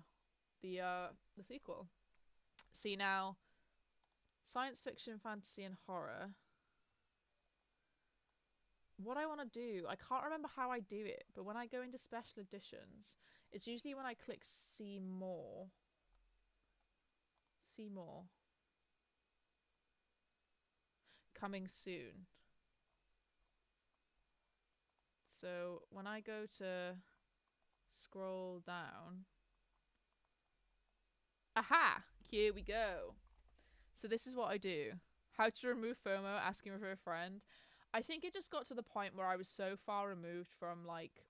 the sequel. See now, science fiction, fantasy, and horror. What I want to do, I can't remember how I do it, but when I go into special editions, it's usually when I click see more. See more. Coming soon. So when I go to scroll down. Aha! Here we go. So this is what I do. How to remove FOMO, asking for a friend. I think it just got to the point where I was so far removed from like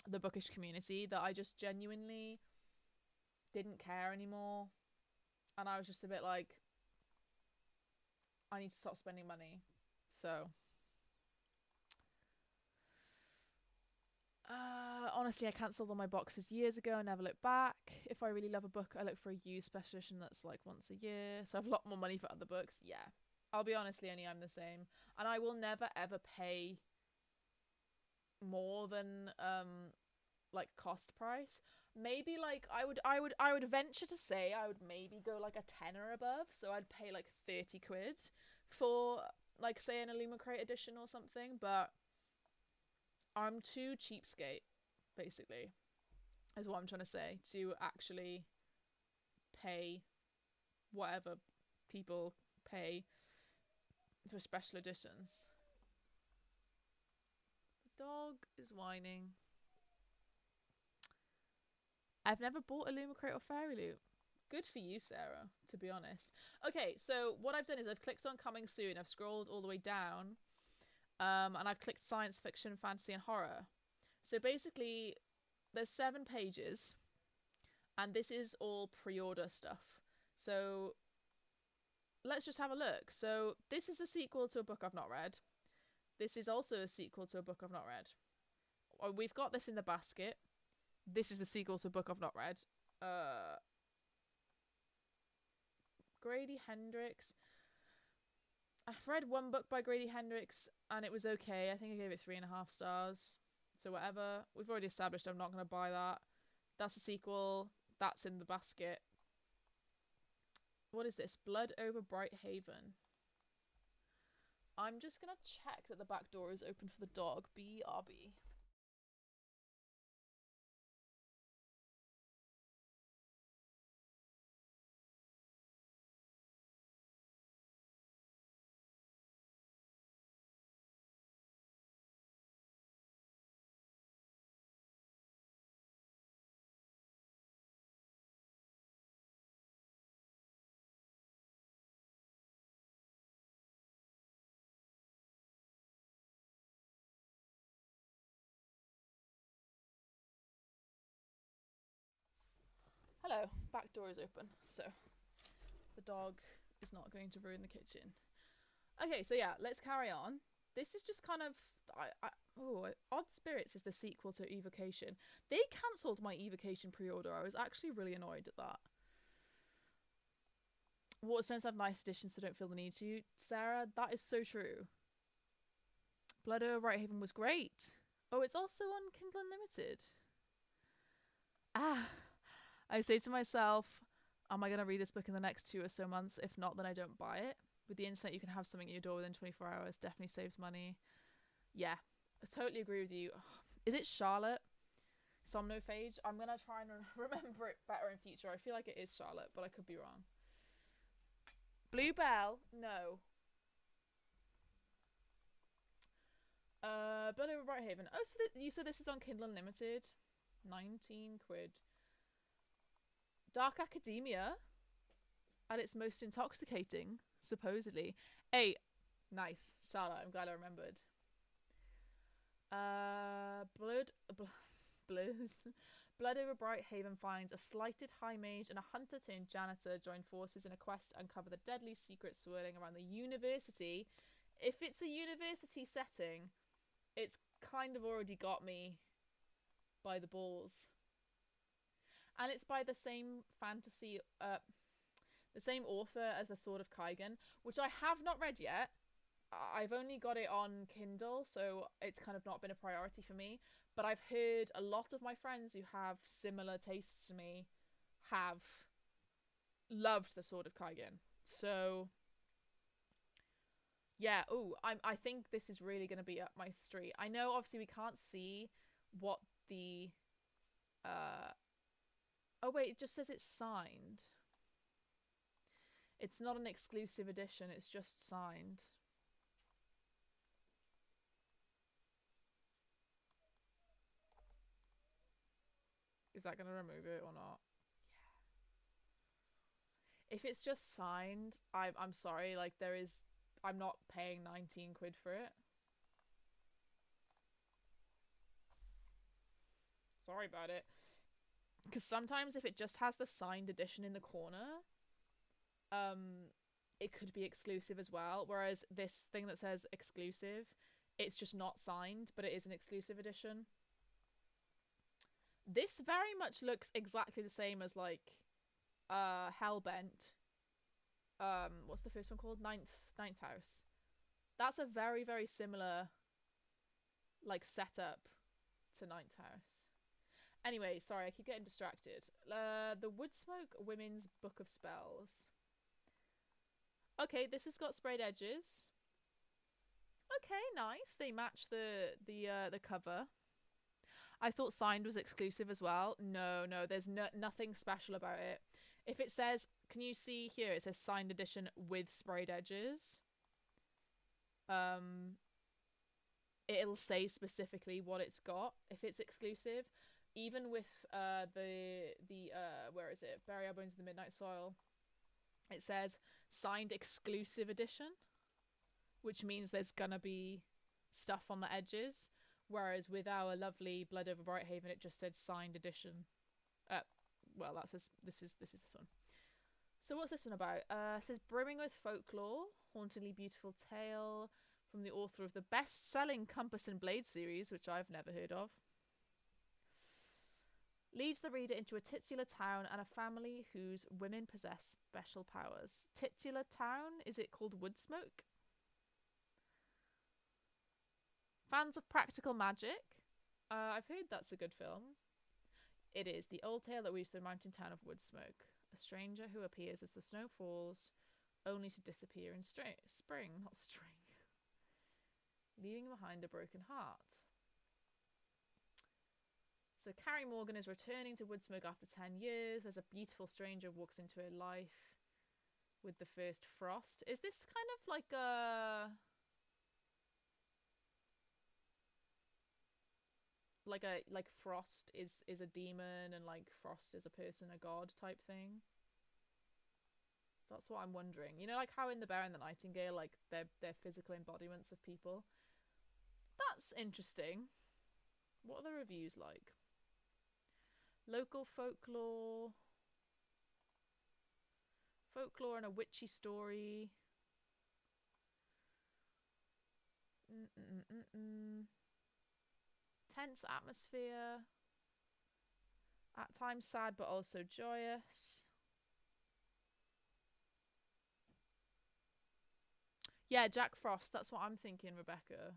the bookish community that I just genuinely didn't care anymore. And I was just a bit like, I need to stop spending money. So honestly, I cancelled all my boxes years ago and never looked back. If I really love a book, I look for a used special edition that's like once a year. So I have a lot more money for other books. Yeah. I'll be honest, Leonie, I'm the same. And I will never ever pay more than like cost price. Maybe like I would venture to say I would maybe go like a tenner above. So I'd pay like 30 quid for like say an Illumicrate edition or something, but I'm too cheapskate, basically, is what I'm trying to say, to actually pay whatever people pay for special editions. The dog is whining. I've never bought Illumicrate or Fairy Loot. Good for you, Sarah, to be honest. Okay, so what I've done is I've clicked on Coming Soon. I've scrolled all the way down. And I've clicked science fiction, fantasy, and horror. So basically, there's 7 pages. And this is all pre-order stuff. So let's just have a look. So this is a sequel to a book I've not read. This is also a sequel to a book I've not read. We've got this in the basket. This is the sequel to a book I've not read. Grady Hendrix. I've read one book by Grady Hendrix and it was okay. I think I gave it 3.5 stars. So whatever. We've already established I'm not going to buy that. That's a sequel. That's in the basket. What is this? Blood Over Bright Haven. I'm just going to check that the back door is open for the dog. BRB. Hello, back door is open, so the dog is not going to ruin the kitchen. Okay, so yeah, let's carry on. This is just kind of Odd Spirits is the sequel to Evocation. They cancelled my Evocation pre-order. I was actually really annoyed at that. Waterstones have nice additions, so don't feel the need to. Sarah, that is so true. Blood Over Brighthaven was great. Oh, it's also on Kindle Unlimited. I say to myself, am I going to read this book in the next 2 or so months? If not, then I don't buy it. With the internet, you can have something at your door within 24 hours. Definitely saves money. Yeah, I totally agree with you. Is it Charlotte? Somnophage? I'm going to try and remember it better in future. I feel like it is Charlotte, but I could be wrong. Bluebell? No. Blood Over Brighthaven. Oh, so you said this is on Kindle Unlimited. 19 quid. Dark Academia at its most intoxicating, supposedly. Hey, nice. Charlotte, I'm glad I remembered. Blood Over Brighthaven finds a slighted high mage and a hunter turned janitor join forces in a quest to uncover the deadly secrets swirling around the university. If it's a university setting, it's kind of already got me by the balls. And it's by the same the same author as The Sword of Kaigen, which I have not read yet. I've only got it on Kindle, so it's kind of not been a priority for me. But I've heard a lot of my friends who have similar tastes to me have loved The Sword of Kaigen. So yeah, I think this is really going to be up my street. I know obviously we can't see what the oh wait, it just says it's signed. It's not an exclusive edition, it's just signed. Is that going to remove it or not? Yeah. If it's just signed, I'm sorry, like I'm not paying 19 quid for it. Sorry about it. Because sometimes if it just has the signed edition in the corner, it could be exclusive as well. Whereas this thing that says exclusive, it's just not signed, but it is an exclusive edition. This very much looks exactly the same as like Hellbent. What's the first one called? Ninth House. That's a very, very similar like setup to Ninth House. Anyway, sorry, I keep getting distracted. The Woodsmoke Women's Book of Spells. Okay, this has got sprayed edges. Okay, nice. They match the cover. I thought signed was exclusive as well. No, there's nothing special about it. If it says, can you see here? It says signed edition with sprayed edges. It'll say specifically what it's got if it's exclusive. Even with where is it? Bury Our Bones in the Midnight Soil. It says signed exclusive edition, which means there's gonna be stuff on the edges. Whereas with our lovely Blood Over Brighthaven, it just said signed edition. Well, that says this is this one. So what's this one about? It says brimming with folklore, hauntingly beautiful tale from the author of the best-selling Compass and Blade series, which I've never heard of. Leads the reader into a titular town and a family whose women possess special powers. Titular town? Is it called Woodsmoke? Fans of practical magic? I've heard that's a good film. It is the old tale that weaves the mountain town of Woodsmoke. A stranger who appears as the snow falls, only to disappear in spring, leaving behind a broken heart. So Carrie Morgan is returning to Woodsmoke after 10 years as a beautiful stranger walks into her life with the first frost. Is this kind of like a... like Frost is a demon and like Frost is a person, a god type thing? That's what I'm wondering. You know, like how in The Bear and the Nightingale, like they're physical embodiments of people. That's interesting. What are the reviews like? Local folklore. Folklore and a witchy story. Tense atmosphere. At times sad, but also joyous. Yeah, Jack Frost. That's what I'm thinking, Rebecca.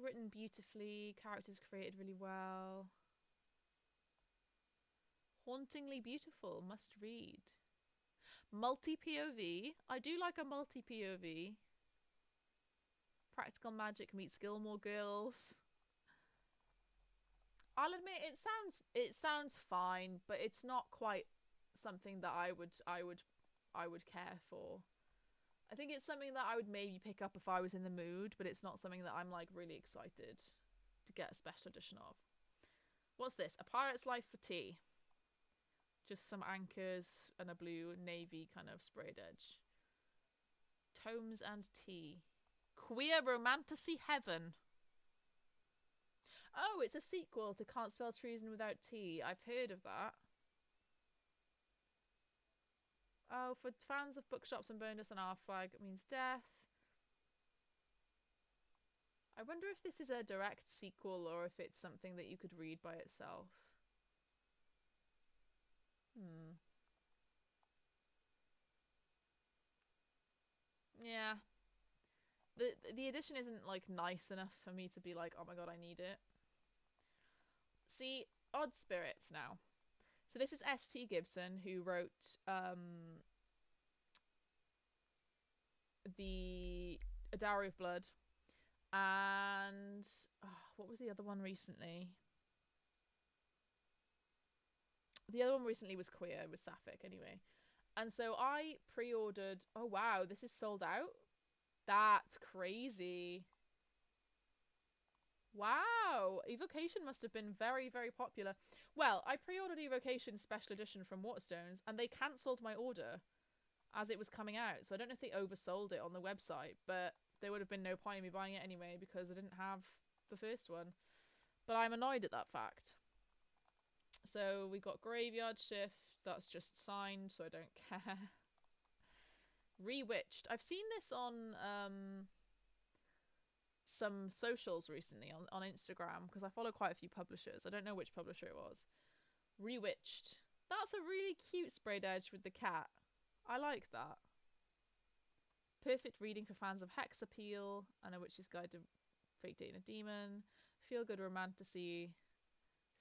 Written beautifully. Characters created really well. Hauntingly beautiful. Must read. Multi-POV. I do like a multi-POV. Practical Magic meets Gilmore Girls. I'll admit it sounds fine, but it's not quite something that I would care for. I think it's something that I would maybe pick up if I was in the mood, but it's not something that I'm like really excited to get a special edition of. What's this? A Pirate's Life for tea. Just some anchors and a blue navy kind of sprayed edge. Tomes and tea. Queer Romantasy Heaven. Oh, it's a sequel to Can't Spell Treason Without Tea. I've heard of that. Oh, for fans of bookshops and bonus and our flag, it means death. I wonder if this is a direct sequel or if it's something that you could read by itself. Yeah. The edition isn't like nice enough for me to be like, oh my god, I need it. See, Odd Spirits now. So this is S.T. Gibson, who wrote the A Dowry of Blood, and what was the other one recently? The other one recently was Queer, it was Sapphic anyway. And so I pre-ordered. Oh wow, this is sold out? That's crazy. Wow, Evocation must have been very, very popular. Well, I pre-ordered Evocation Special Edition from Waterstones, and they cancelled my order as it was coming out. So I don't know if they oversold it on the website, but there would have been no point in me buying it anyway because I didn't have the first one. But I'm annoyed at that fact. So we got Graveyard Shift. That's just signed, so I don't care. Rewitched. I've seen this on some socials recently on Instagram because I follow quite a few publishers. I don't know which publisher it was. Rewitched. That's a really cute sprayed edge with the cat. I like that. Perfect reading for fans of Hex Appeal and A Witch's Guide to Fate Dating a Demon. Feel good romantasy.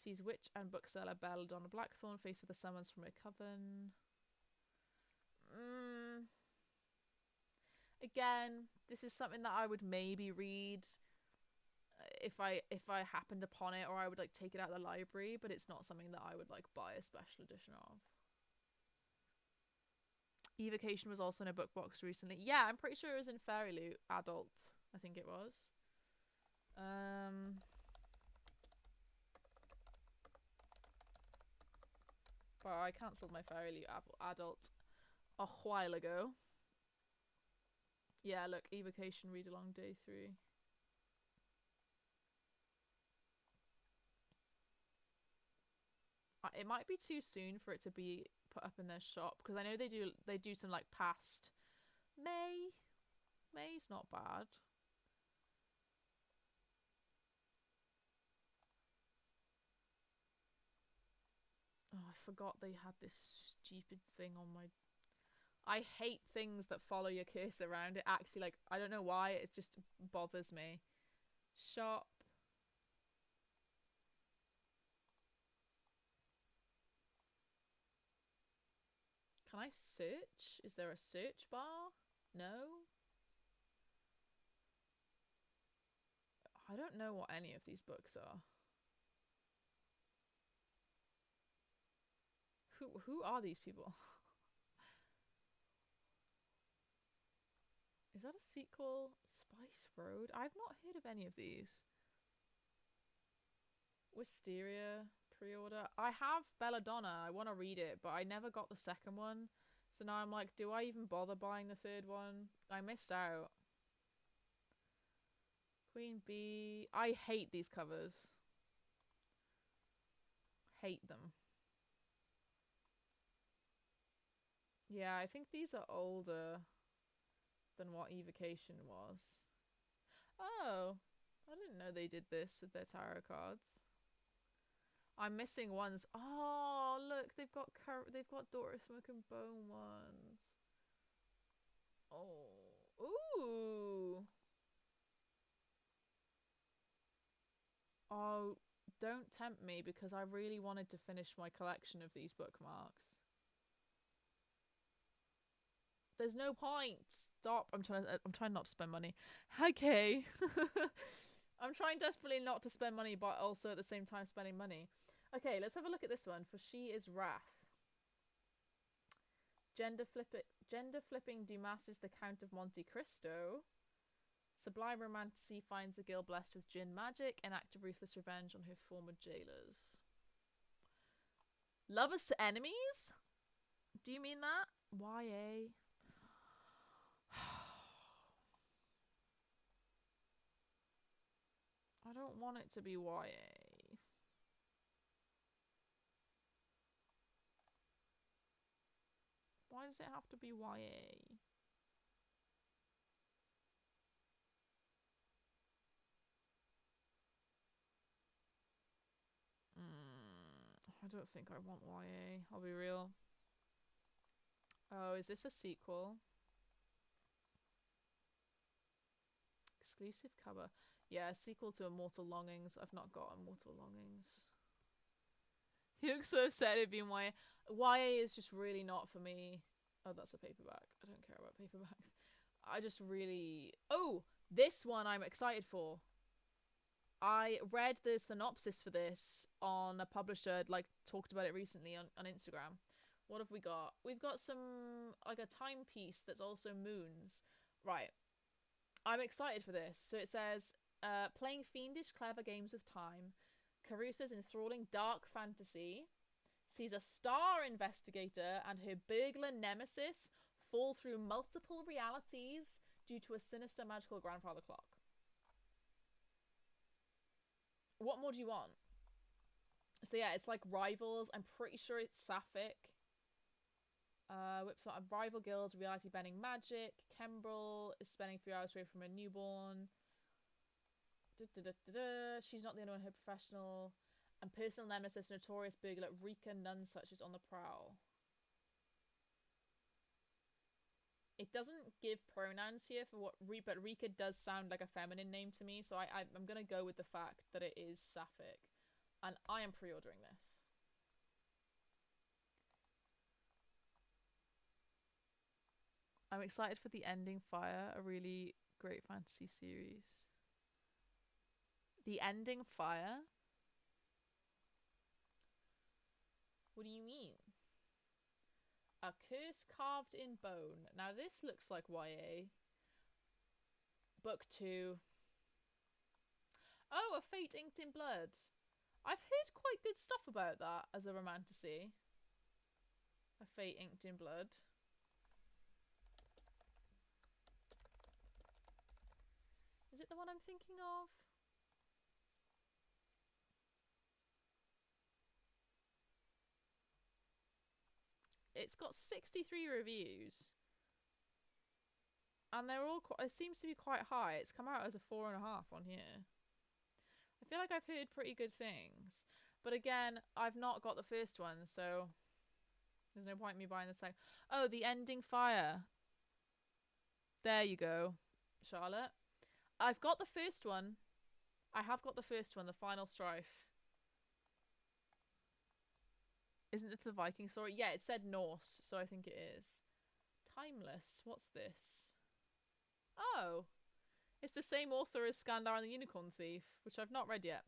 Sees witch and bookseller Belladonna Blackthorn faced with a summons from a coven. Again, this is something that I would maybe read if I happened upon it, or I would like take it out of the library, but it's not something that I would like buy a special edition of. Evocation was also in a book box recently. Yeah, I'm pretty sure it was in Fairy Loot Adult, I think it was. But I cancelled my Fairy Loot Adult a while ago. Yeah, look, Evocation Read Along Day 3. It might be too soon for it to be put up in their shop because I know they do some like past May. May's not bad. Oh, I forgot they had this stupid thing on my. I hate things that follow your cursor around. It actually, like, I don't know why, it just bothers me. Shop. Can I search? Is there a search bar? No? I don't know what any of these books are. Who are these people? Is that a sequel? Spice Road? I've not heard of any of these. Wisteria pre-order. I have Belladonna. I want to read it, but I never got the second one. So now I'm like, do I even bother buying the third one? I missed out. Queen Bee. I hate these covers. Hate them. Yeah, I think these are older than what Evocation was. Oh, I didn't know they did this with their tarot cards. I'm missing ones. Oh, look, they've got Daughter of Smoke and Bone ones. Oh, ooh. Oh, don't tempt me because I really wanted to finish my collection of these bookmarks. There's no point. Stop. I'm trying not to spend money. Okay. I'm trying desperately not to spend money, but also at the same time spending money. Okay, let's have a look at this one. For She Is Wrath. Gender flipping demasses the Count of Monte Cristo. Sublime romantasy finds a girl blessed with gin magic, an act of ruthless revenge on her former jailers. Lovers to enemies? Do you mean that? YA? I don't want it to be YA. Why does it have to be YA? I don't think I want YA. I'll be real. Oh, is this a sequel? Exclusive cover. Yeah, sequel to Immortal Longings. I've not got Immortal Longings. He looks so upset at being YA. YA is just really not for me. Oh, that's a paperback. I don't care about paperbacks. I just really... Oh, this one I'm excited for. I read the synopsis for this on a publisher, like, talked about it recently on Instagram. What have we got? We've got some, like, a timepiece that's also moons. Right. I'm excited for this. So it says, playing fiendish, clever games with time, Caruso's enthralling dark fantasy sees a star investigator and her burglar nemesis fall through multiple realities due to a sinister magical grandfather clock. What more do you want? So yeah, it's like rivals. I'm pretty sure it's sapphic. Whips out rival guilds, reality bending magic. Kembrel is spending 3 hours away from a newborn. She's not the only one who professional. And personal nemesis, notorious burglar Rika Nunsuch is on the prowl. It doesn't give pronouns here for what but Rika does sound like a feminine name to me, so I'm gonna go with the fact that it is sapphic. And I am pre-ordering this. I'm excited for The Ending Fire, a really great fantasy series. The Ending Fire? What do you mean? A Curse Carved in Bone. Now this looks like YA. Book 2. Oh, A Fate Inked in Blood. I've heard quite good stuff about that as a romantasy. A Fate Inked in Blood. Is it the one I'm thinking of? It's got 63 reviews. And they're all it seems to be quite high. It's come out as a 4.5 on here. I feel like I've heard pretty good things. But again, I've not got the first one, so there's no point in me buying the second. Oh, The Ending Fire. There you go, Charlotte. I've got the first one. I have got the first one, The Final Strife. Isn't it the Viking story? Yeah, it said Norse, so I think it is. Timeless. What's this? Oh. It's the same author as Skandar and the Unicorn Thief, which I've not read yet.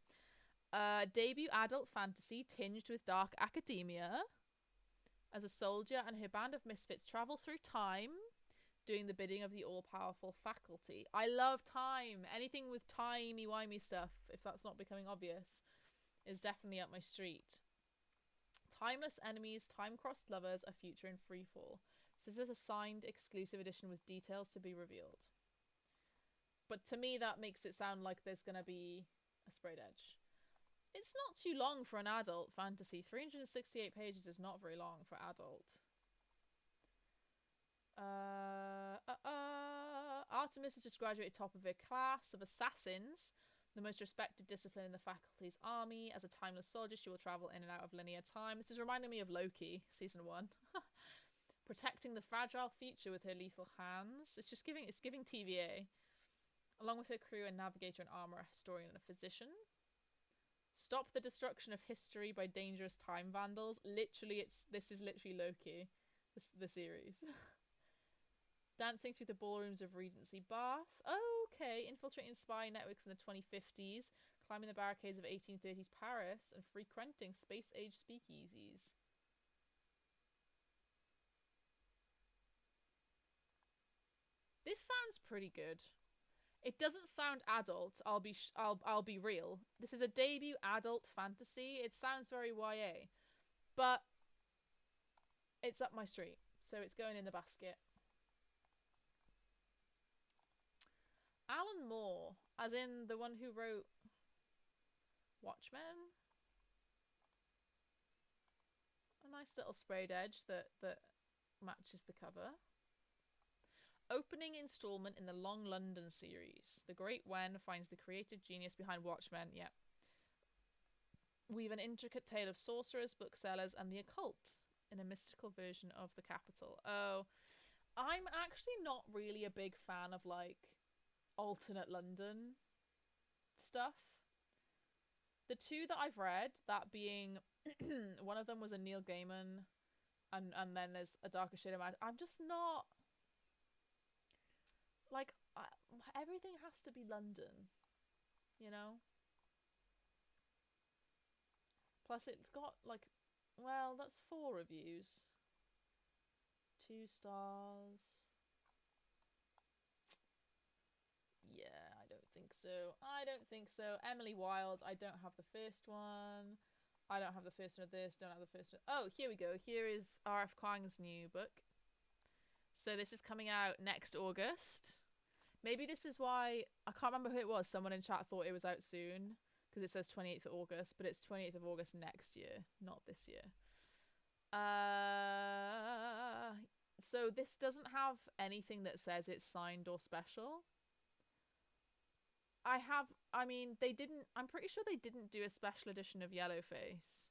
Debut adult fantasy tinged with dark academia. As a soldier and her band of misfits travel through time, doing the bidding of the all-powerful faculty. I love time. Anything with timey-wimey stuff, if that's not becoming obvious, is definitely up my street. Timeless enemies, time-crossed lovers, a future in freefall. So this is a signed exclusive edition with details to be revealed. But to me, that makes it sound like there's going to be a sprayed edge. It's not too long for an adult fantasy. 368 pages is not very long for adult. Artemis has just graduated top of her class of assassins, the most respected discipline in the faculty's army. As a timeless soldier, she will travel in and out of linear time. This is reminding me of Loki, season 1. Protecting the fragile future with her lethal hands. It's giving TVA. Along with her crew, a navigator, an armorer, a historian, and a physician. Stop the destruction of history by dangerous time vandals. Literally, this is literally Loki, the series. Dancing through the ballrooms of Regency Bath. Oh, okay. Infiltrating spy networks in the 2050s. Climbing the barricades of 1830s Paris. And frequenting space-age speakeasies. This sounds pretty good. It doesn't sound adult. I'll be real. This is a debut adult fantasy. It sounds very YA, but it's up my street, so it's going in the basket. Alan Moore, as in the one who wrote Watchmen. A nice little sprayed edge that matches the cover. Opening installment in the Long London series. The Great Wen finds the creative genius behind Watchmen. Yep. Weave an intricate tale of sorcerers, booksellers, and the occult in a mystical version of the capital. Oh, I'm actually not really a big fan of, like, alternate London stuff. The two that I've read, that being one of them was a Neil Gaiman, and then there's A Darker Shade of Magic. I'm just not... Like, everything has to be London, you know? Plus, it's got, like, well, that's 4 reviews. 2 stars. Yeah, I don't think so. I don't think so. Emily Wilde, I don't have the first one. I don't have the first one of this, don't have the first one. Oh, here we go. Here is R.F. Kuang's new book. So this is coming out next August. Maybe this is why, I can't remember who it was, someone in chat thought it was out soon, because it says 28th of August, but it's 28th of August next year, not this year. So this doesn't have anything that says it's signed or special. I'm pretty sure they didn't do a special edition of Yellowface.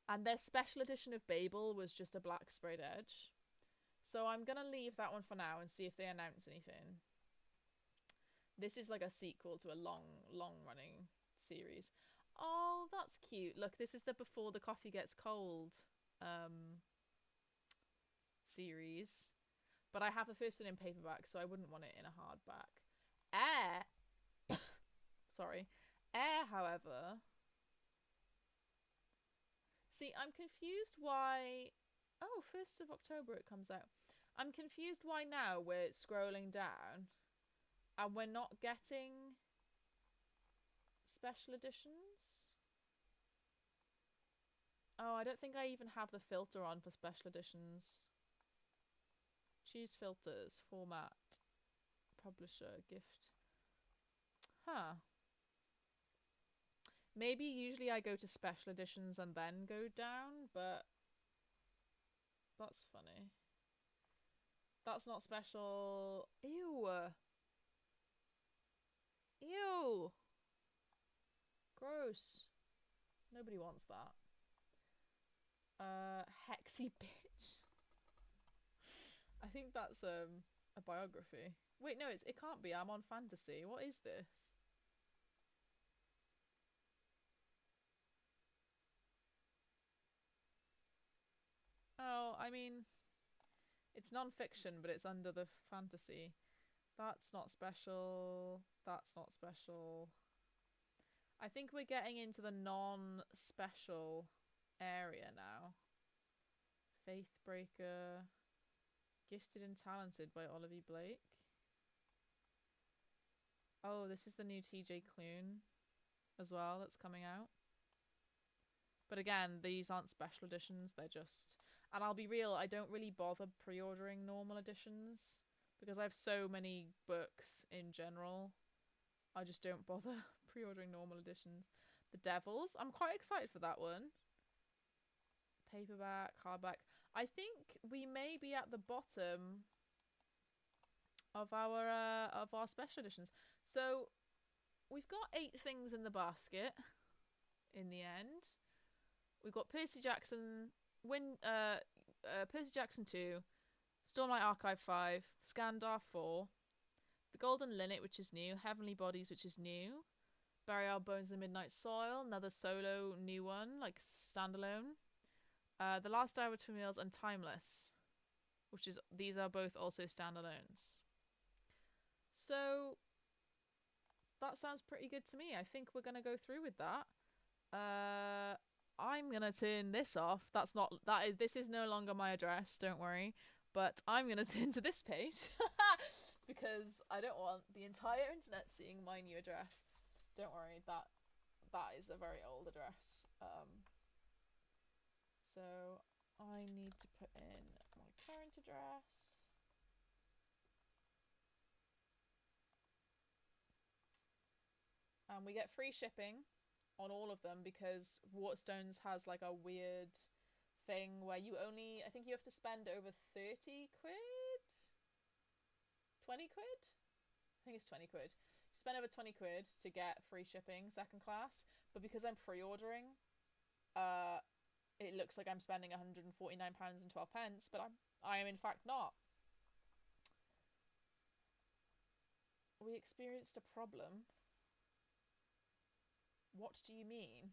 And their special edition of Babel was just a black sprayed edge. So I'm gonna leave that one for now and see if they announce anything. This is like a sequel to a long running series. Oh, that's cute. Look, this is the Before the Coffee Gets Cold series. But I have the first one in paperback, so I wouldn't want it in a hardback. Sorry. However... See, I'm confused why... Oh, 1st of October it comes out. I'm confused why now we're scrolling down and we're not getting special editions. Oh, I don't think I even have the filter on for special editions. Choose filters, format, publisher, gift. Huh. Maybe usually I go to special editions and then go down, but that's funny. That's not special. Ew. Ew. Gross. Nobody wants that. Hexy bitch. I think that's a biography. Wait, no, it can't be. I'm on fantasy. What is this? Oh, I mean, it's non-fiction, but it's under the fantasy. That's not special. That's not special. I think we're getting into the non-special area now. Faithbreaker. Gifted and Talented by Olivia Blake. Oh, this is the new TJ Klune as well that's coming out. But again, these aren't special editions, they're just... And I'll be real, I don't really bother pre-ordering normal editions because I have so many books in general. I just don't bother pre-ordering normal editions. The Devils, I'm quite excited for that one. Paperback, hardback. I think we may be at the bottom of our special editions. So we've got 8 things in the basket in the end. We've got Percy Jackson Percy Jackson 2, Stormlight Archive 5, Skandar 4, The Golden Linnet, which is new, Heavenly Bodies, which is new, Bury Our Bones in the Midnight Soil, another solo new one, like standalone, The Last Hour Between Meals, and Timeless, these are both also standalones. So that sounds pretty good to me. I think we're gonna go through with that. I'm gonna turn this off. This is no longer my address, don't worry. But I'm gonna turn to this page because I don't want the entire internet seeing my new address. Don't worry, that is a very old address. So I need to put in my current address. And we get free shipping on all of them because Waterstones has like a weird thing where I think you have to spend over 30 quid? 20 quid? I think it's 20 quid. You spend over 20 quid to get free shipping second class, but because I'm pre-ordering, it looks like I'm spending £149.12, but I am in fact not. We experienced a problem. What do you mean?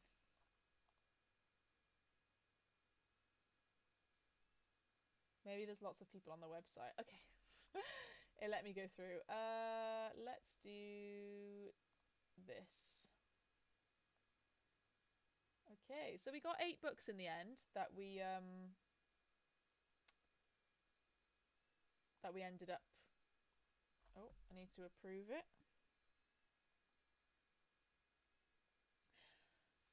Maybe there's lots of people on the website. Okay. It let me go through. Let's do this. Okay, so we got 8 books in the end that we ended up. Oh, I need to approve it.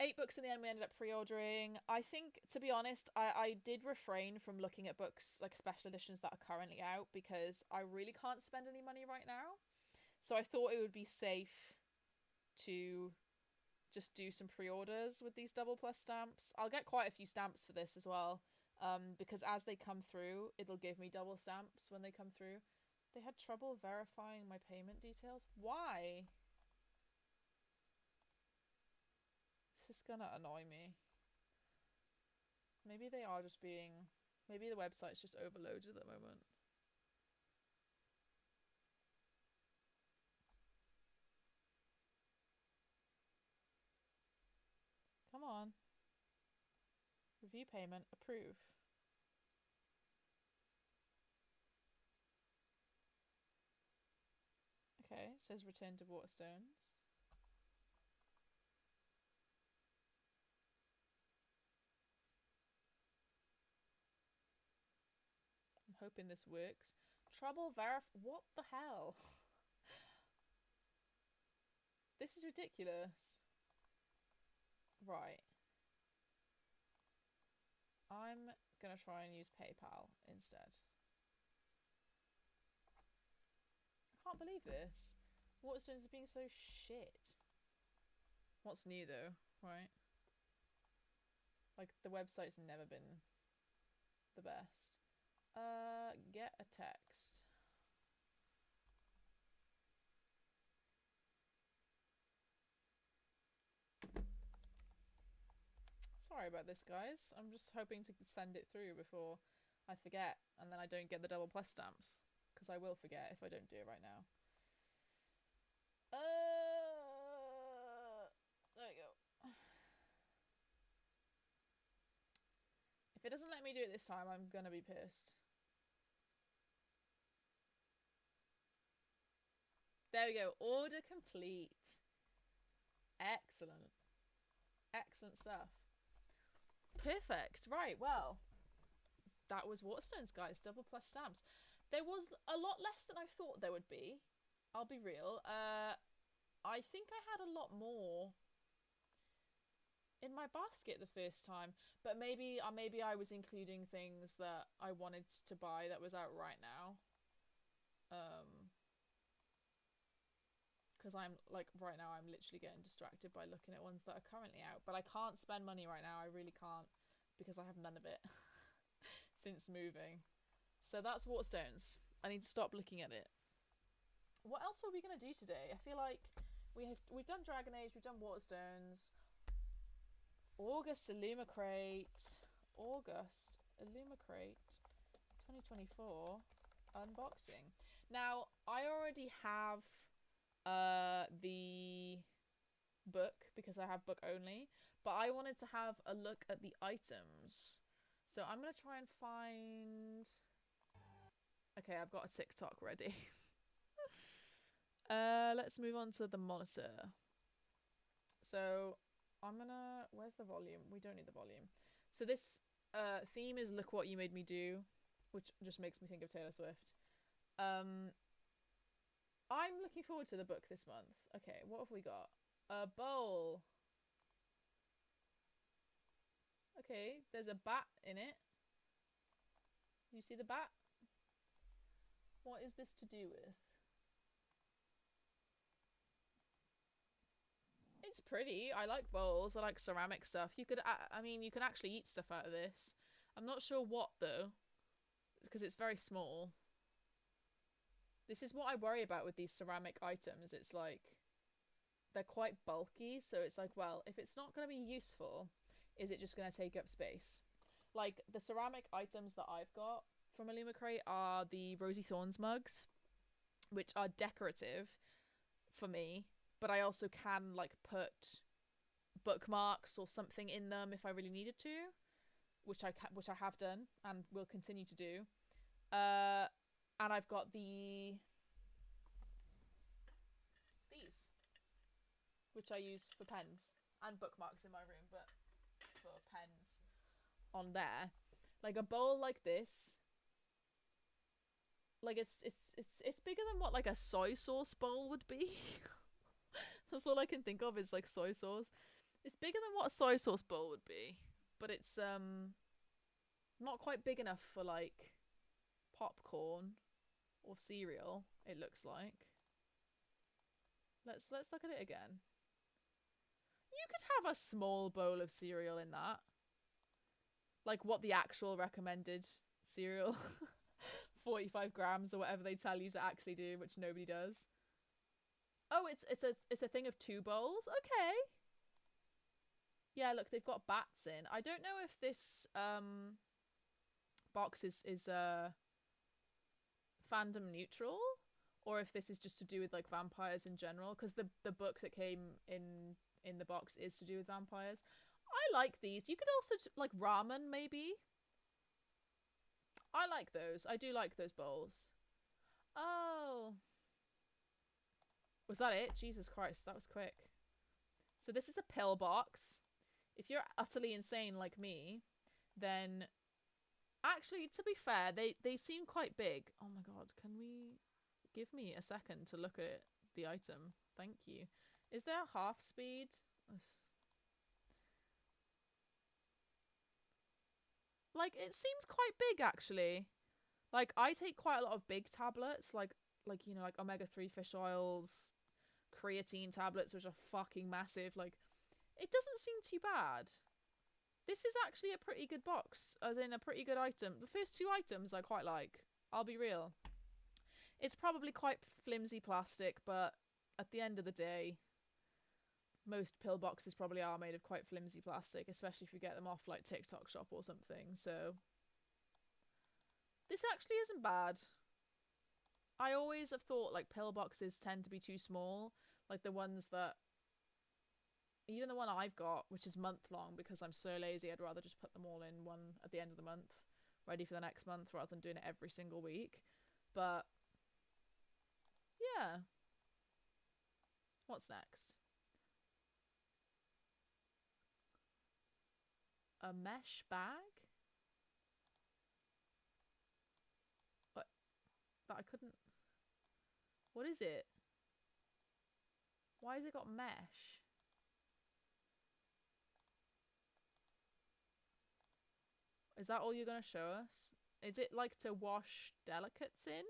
8 books in the end we ended up pre-ordering. I think, to be honest, I did refrain from looking at books, like special editions that are currently out, because I really can't spend any money right now. So I thought it would be safe to just do some pre-orders with these double plus stamps. I'll get quite a few stamps for this as well, because as they come through, it'll give me double stamps when they come through. They had trouble verifying my payment details. Why? This is gonna annoy me. Maybe they are just being... Maybe the website's just overloaded at the moment. Come on. Review payment. Approve. Okay, it says return to Waterstones. I'm hoping this works. Trouble what the hell? This is ridiculous. Right. I'm gonna try and use PayPal instead. I can't believe this. Waterstones are being so shit. What's new though, right? Like, the website's never been the best. Get a text. Sorry about this, guys. I'm just hoping to send it through before I forget, and then I don't get the double plus stamps, because I will forget if I don't do it right now. There we go. If it doesn't let me do it this time, I'm gonna be pissed. There we go. Order complete. Excellent. Excellent stuff. Perfect. Right, well, that was Waterstones, guys. Double plus stamps. There was a lot less than I thought there would be. I'll be real. I think I had a lot more in my basket the first time, but maybe I was including things that I wanted to buy that was out right now. Because I'm like, right now I'm literally getting distracted by looking at ones that are currently out, but I can't spend money right now. I really can't, because I have none of it since moving. So that's Waterstones. I need to stop looking at it. What else are we gonna do today? I feel like we've done Dragon Age, we've done Waterstones. August Illumicrate. August Illumicrate 2024 unboxing. Now, I already have the book because I have book only, but I wanted to have a look at the items. So I'm gonna try and find... Okay, I've got a TikTok ready. Let's move on to the monitor. So I'm gonna... Where's the volume? We don't need the volume. So this theme is Look What You Made Me Do, which just makes me think of Taylor Swift. I'm looking forward to the book this month. Okay, what have we got? A bowl. Okay, there's a bat in it. You see the bat? What is this to do with? It's pretty. I like bowls. I like ceramic stuff. You could, I mean, you can actually eat stuff out of this. I'm not sure what though, because it's very small. This is what I worry about with these ceramic items. It's like, they're quite bulky. So it's like, well, if it's not going to be useful, is it just going to take up space? Like, the ceramic items that I've got from Illumicrate are the Rosy Thorns mugs, which are decorative for me, but I also can like put bookmarks or something in them if I really needed to, which I have done and will continue to do. And I've got these, which I use for pens and bookmarks in my room, but for pens on there. Like a bowl like this, like it's bigger than what like a soy sauce bowl would be. That's all I can think of is like soy sauce. It's bigger than what a soy sauce bowl would be, but it's not quite big enough for like popcorn or cereal, it looks like. Let's look at it again. You could have a small bowl of cereal in that. Like what the actual recommended cereal 45 grams or whatever they tell you to actually do, which nobody does. Oh, it's a thing of 2 bowls. Okay. Yeah, look, they've got bats in. I don't know if this box is fandom neutral, or if this is just to do with like vampires in general, because the book that came in the box is to do with vampires. I like these. You could also like ramen maybe. I like those. I do like those bowls. Oh. Was that it? Jesus Christ, that was quick. So this is a pill box. If you're utterly insane like me, then actually, to be fair, they seem quite big. Oh my god, can we give me a second to look at the item? Thank you. Is there half speed? Like, it seems quite big actually. Like, I take quite a lot of big tablets, like you know, like omega-3 fish oils, creatine tablets, which are fucking massive. Like, it doesn't seem too bad. This is actually a pretty good box, as in a pretty good item. The first 2 items I quite like, I'll be real. It's probably quite flimsy plastic, but at the end of the day, most pill boxes probably are made of quite flimsy plastic, especially if you get them off like TikTok shop or something. So this actually isn't bad. I always have thought like pill boxes tend to be too small, like the ones that, even the one I've got, which is month long because I'm so lazy, I'd rather just put them all in one at the end of the month, ready for the next month, rather than doing it every single week. But yeah. What's next? A mesh bag? What? That I couldn't... What is it? Why has it got mesh? Is that all you're gonna show us? Is it like to wash delicates in?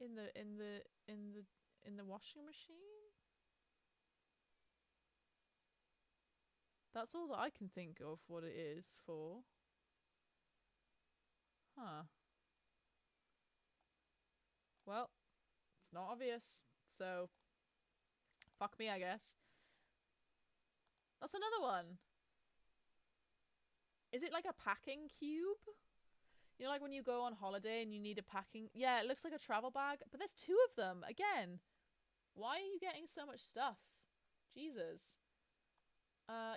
In the washing machine? That's all that I can think of what it is for. Huh. Well, It's not obvious. So, fuck me, I guess. That's another one. Is it like a packing cube? You know, like when you go on holiday and you need a packing... Yeah, it looks like a travel bag. But there's 2 of them. Again, why are you getting so much stuff? Jesus.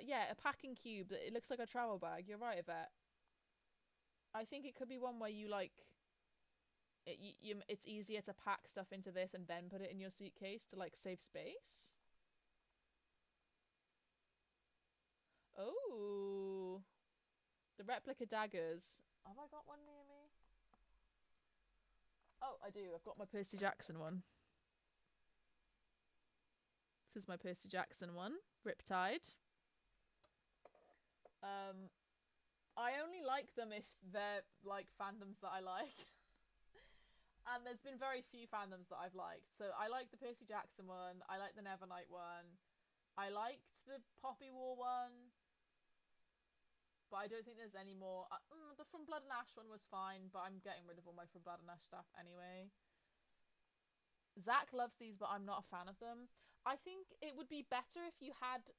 Yeah, a packing cube. It looks like a travel bag. You're right, Yvette. I think it could be one where you, like... It's easier to pack stuff into this and then put it in your suitcase to, like, save space. Oh. The replica daggers. Have I got one near me? Oh, I do. I've got my Percy Jackson one. This is my Percy Jackson one. Riptide. I only like them if they're, like, fandoms that I like. And there's been very few fandoms that I've liked. So I like the Percy Jackson one. I like the Nevernight one. I liked the Poppy War one. But I don't think there's any more. The From Blood and Ash one was fine, but I'm getting rid of all my From Blood and Ash stuff anyway. Zach loves these, but I'm not a fan of them. I think it would be better if you had,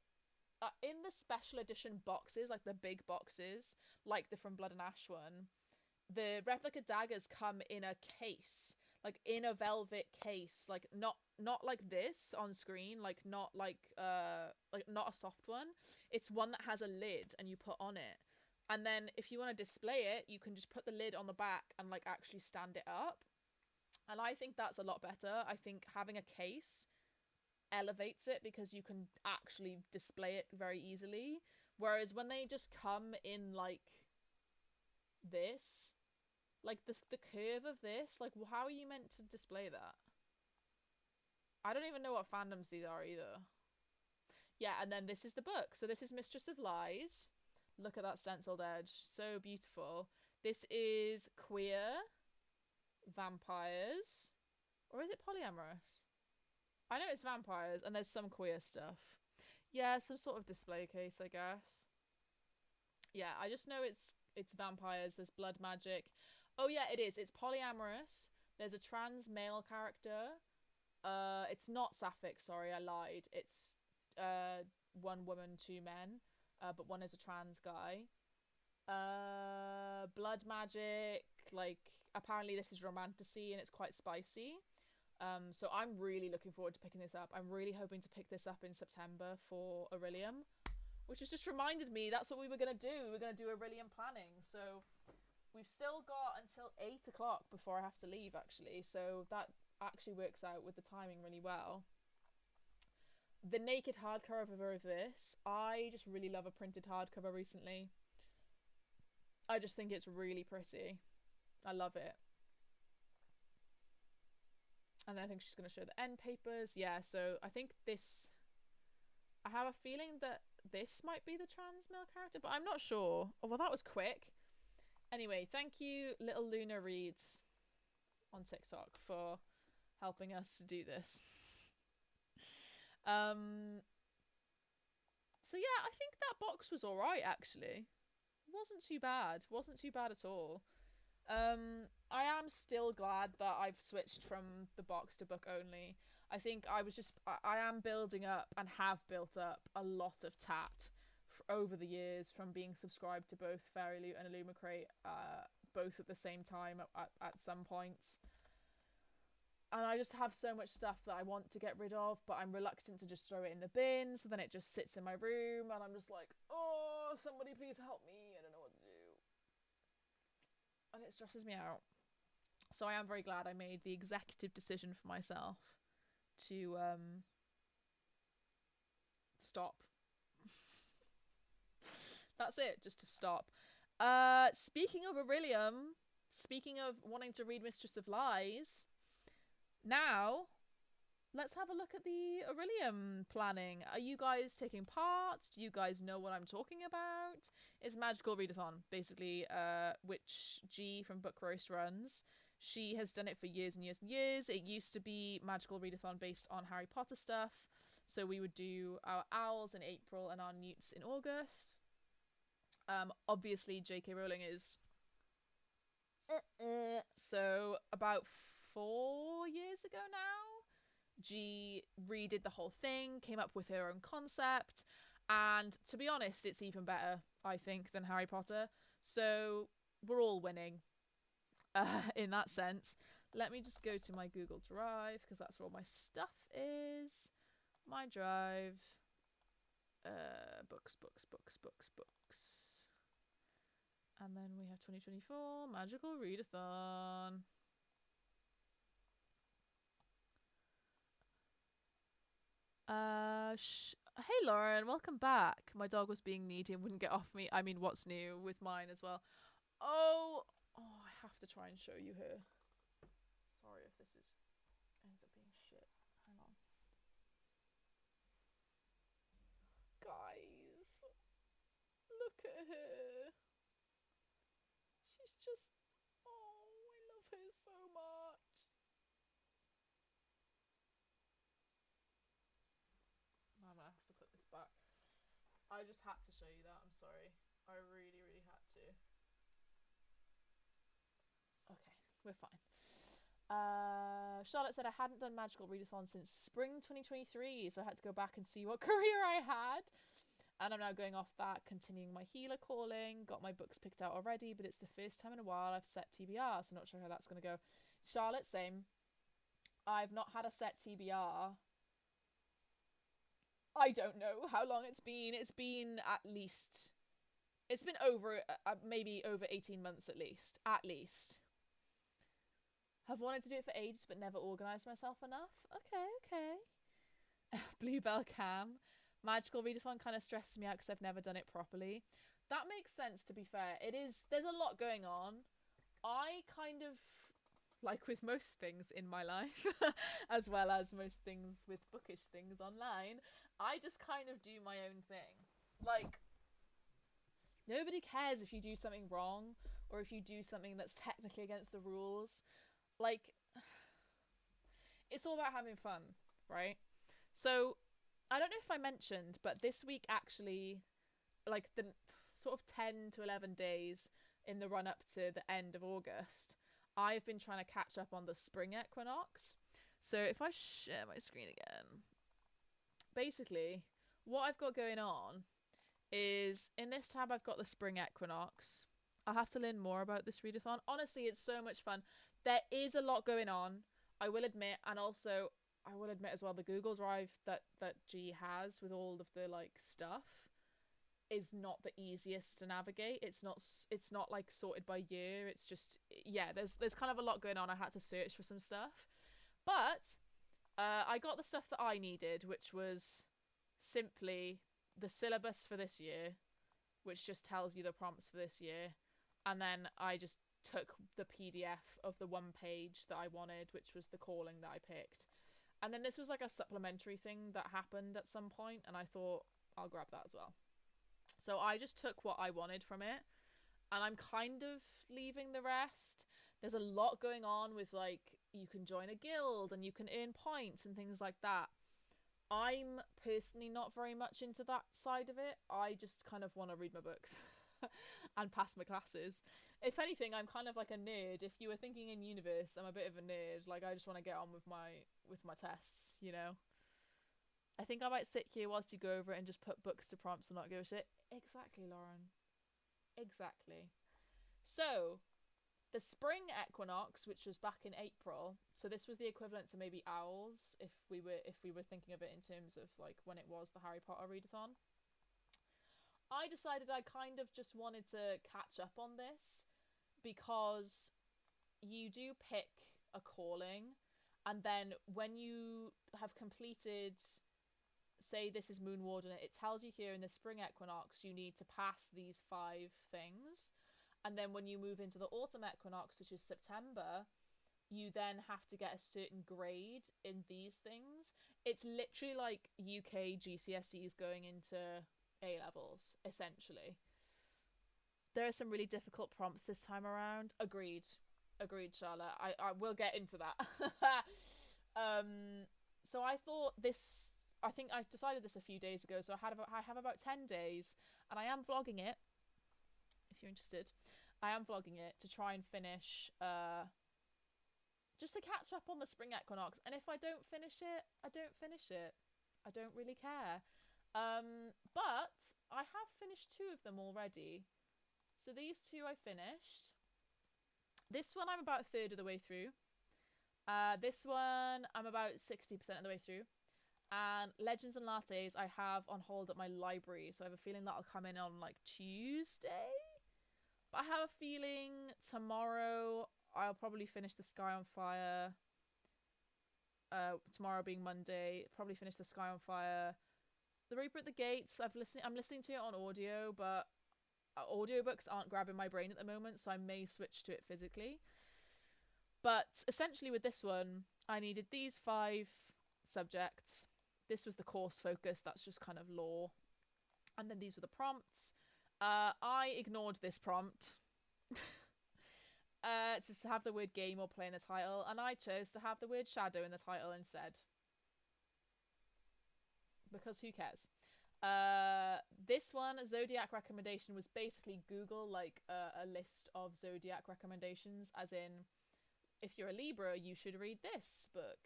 in the special edition boxes, like the big boxes, like the From Blood and Ash one, the replica daggers come in a case, like in a velvet case, like not like this on screen, like not not a soft one. It's one that has a lid and you put on it. And then if you want to display it, you can just put the lid on the back and like actually stand it up. And I think that's a lot better. I think having a case elevates it because you can actually display it very easily. Whereas when they just come in like this, like the curve of this, like how are you meant to display that? I don't even know what fandoms these are either. Yeah, and then this is the book. So this is Mistress of Lies. Look at that stenciled edge. So beautiful. This is queer, vampires, or is it polyamorous? I know it's vampires and there's some queer stuff. Yeah, some sort of display case, I guess. Yeah, I just know it's vampires. There's blood magic. Oh yeah, it is. It's polyamorous. There's a trans male character. It's not sapphic, sorry, I lied. It's 1 woman, 2 men, but one is a trans guy. Blood magic, like apparently this is romantasy and it's quite spicy. So I'm really looking forward to picking this up. I'm really hoping to pick this up in September for Orilium, which has just reminded me that's what we were going to do. We were going to do Orilium planning. So we've still got until 8 o'clock before I have to leave, actually. So that actually works out with the timing really well. The naked hardcover of this, I just really love a printed hardcover recently. I just think it's really pretty. I love it. And then I think she's going to show the end papers. Yeah, so I think this... I have a feeling that this might be the trans male character, but I'm not sure. Oh, well, that was quick. Anyway, thank you, Little Luna Reads on TikTok for helping us do this. So yeah, I think that box was alright, actually. Wasn't too bad. Wasn't too bad at all. I am still glad that I've switched from the box to book only. I think I am building up and have built up a lot of tat over the years from being subscribed to both Fairy Loot and Illumicrate, both at the same time at some points. And I just have so much stuff that I want to get rid of, but I'm reluctant to just throw it in the bin, so then it just sits in my room, and I'm just like, oh, somebody please help me, I don't know what to do. And it stresses me out. So I am very glad I made the executive decision for myself to stop. That's it, just to stop. Speaking of Orilium, speaking of wanting to read Mistress of Lies, now let's have a look at the Orilium planning. Are you guys taking part? Do you guys know what I'm talking about? It's Magical Readathon, basically, which G from Book Roast runs. She has done it for years and years and years. It used to be Magical Readathon based on Harry Potter stuff. So we would do our owls in April and our newts in August. Obviously, J.K. Rowling is... So about 4 years ago now. G redid the whole thing, came up with her own concept, and to be honest, it's even better, I think, than Harry Potter. So we're all winning in that sense. Let me just go to my Google Drive, because that's where all my stuff is. My drive. Books. And then we have 2024 Magical Readathon. Hey Lauren, welcome back. My dog was being needy and wouldn't get off me. I mean, what's new with mine as well? Oh, I have to try and show you her. Sorry if this ends up being shit. Hang on. Guys, look at her. She's just, I love her so much. I'm gonna have to put this back. I just had to show you that. I'm sorry. I really, really had to. Okay, we're fine. Charlotte said I hadn't done Magical Readathon since spring 2023, so I had to go back and see what career I had. And I'm now going off that, continuing my healer calling. Got my books picked out already, but it's the first time in a while I've set TBR, so not sure how that's going to go. Charlotte, same. I've not had a set TBR. I don't know how long it's been. It's been at least... It's been over, maybe over 18 months at least. At least. Have wanted to do it for ages, but never organised myself enough. Okay. Bluebell Cam. Magical Readathon kind of stresses me out because I've never done it properly. That makes sense, to be fair. There's a lot going on. I kind of, like with most things in my life, as well as most things with bookish things online, I just kind of do my own thing. Like, nobody cares if you do something wrong or if you do something that's technically against the rules. Like, it's all about having fun, right? So, I don't know if I mentioned, but this week actually, like the sort of 10 to 11 days in the run up to the end of August, I've been trying to catch up on the spring equinox. So if I share my screen again, basically what I've got going on is in this tab I've got the spring equinox. I'll have to learn more about this readathon. Honestly, it's so much fun. There is a lot going on, I will admit, and also I will admit as well, the Google Drive that G has with all of the like stuff is not the easiest to navigate. It's not like sorted by year. It's just, yeah, there's kind of a lot going on. I had to search for some stuff, but I got the stuff that I needed, which was simply the syllabus for this year, which just tells you the prompts for this year, and then I just took the PDF of the one page that I wanted, which was the calling that I picked. And then this was like a supplementary thing that happened at some point, and I thought, I'll grab that as well. So I just took what I wanted from it, and I'm kind of leaving the rest. There's a lot going on with, like, you can join a guild, and you can earn points and things like that. I'm personally not very much into that side of it. I just kind of want to read my books and pass my classes. If anything, I'm kind of like a nerd. If you were thinking in universe, I'm a bit of a nerd. Like, I just want to get on with my tests, you know? I think I might sit here whilst you go over it and just put books to prompts and not give a shit. Exactly, Lauren. Exactly. So, the spring equinox, which was back in April, so this was the equivalent to maybe Owls, if we were thinking of it in terms of like when it was the Harry Potter readathon. I decided I kind of just wanted to catch up on this because you do pick a calling, and then when you have completed, say this is Moon Warden, it tells you here in the spring equinox you need to pass these 5 things. And then when you move into the autumn equinox, which is September, you then have to get a certain grade in these things. It's literally like UK GCSEs going into A levels, essentially. There are some really difficult prompts this time around. Agreed, Charlotte. I will get into that. So I thought this. I think I decided this a few days ago. So I have about 10 days, and I am vlogging it. If you're interested, I am vlogging it to try and finish just to catch up on the spring equinox. And if I don't finish it, I don't finish it. I don't really care. But I have finished 2 of them already. So these 2 I finished. This one I'm about a third of the way through. This one I'm about 60% of the way through. And Legends and Lattes I have on hold at my library. So I have a feeling that'll come in on like Tuesday. But I have a feeling tomorrow I'll probably finish The Sky on Fire. Tomorrow being Monday, probably finish The Sky on Fire. The Reaper at the Gates, I'm listening to it on audio, but audiobooks aren't grabbing my brain at the moment, so I may switch to it physically. But essentially with this one, I needed these 5 subjects. This was the course focus, that's just kind of lore. And then these were the prompts. I ignored this prompt to have the word game or play in the title, and I chose to have the word shadow in the title instead. Because who cares? This one, Zodiac recommendation, was basically Google like a list of Zodiac recommendations, as in, if you're a Libra, you should read this book.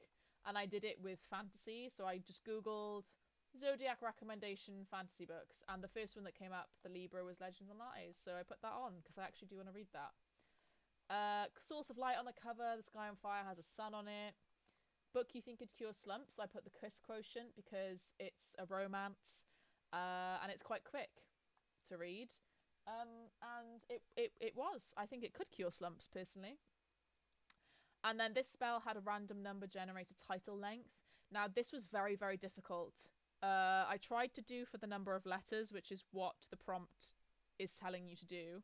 And I did it with fantasy, so I just Googled Zodiac recommendation fantasy books, and the first one that came up, the Libra, was Legends and Lies, so I put that on because I actually do want to read that. Source of Light on the cover, The Sky on Fire has a sun on it. Book you think could cure slumps, I put The Kiss Quotient because it's a romance, and it's quite quick to read, and it was. I think it could cure slumps personally. And then this spell had a random number generator title length. Now this was very, very difficult. I tried to do for the number of letters, which is what the prompt is telling you to do,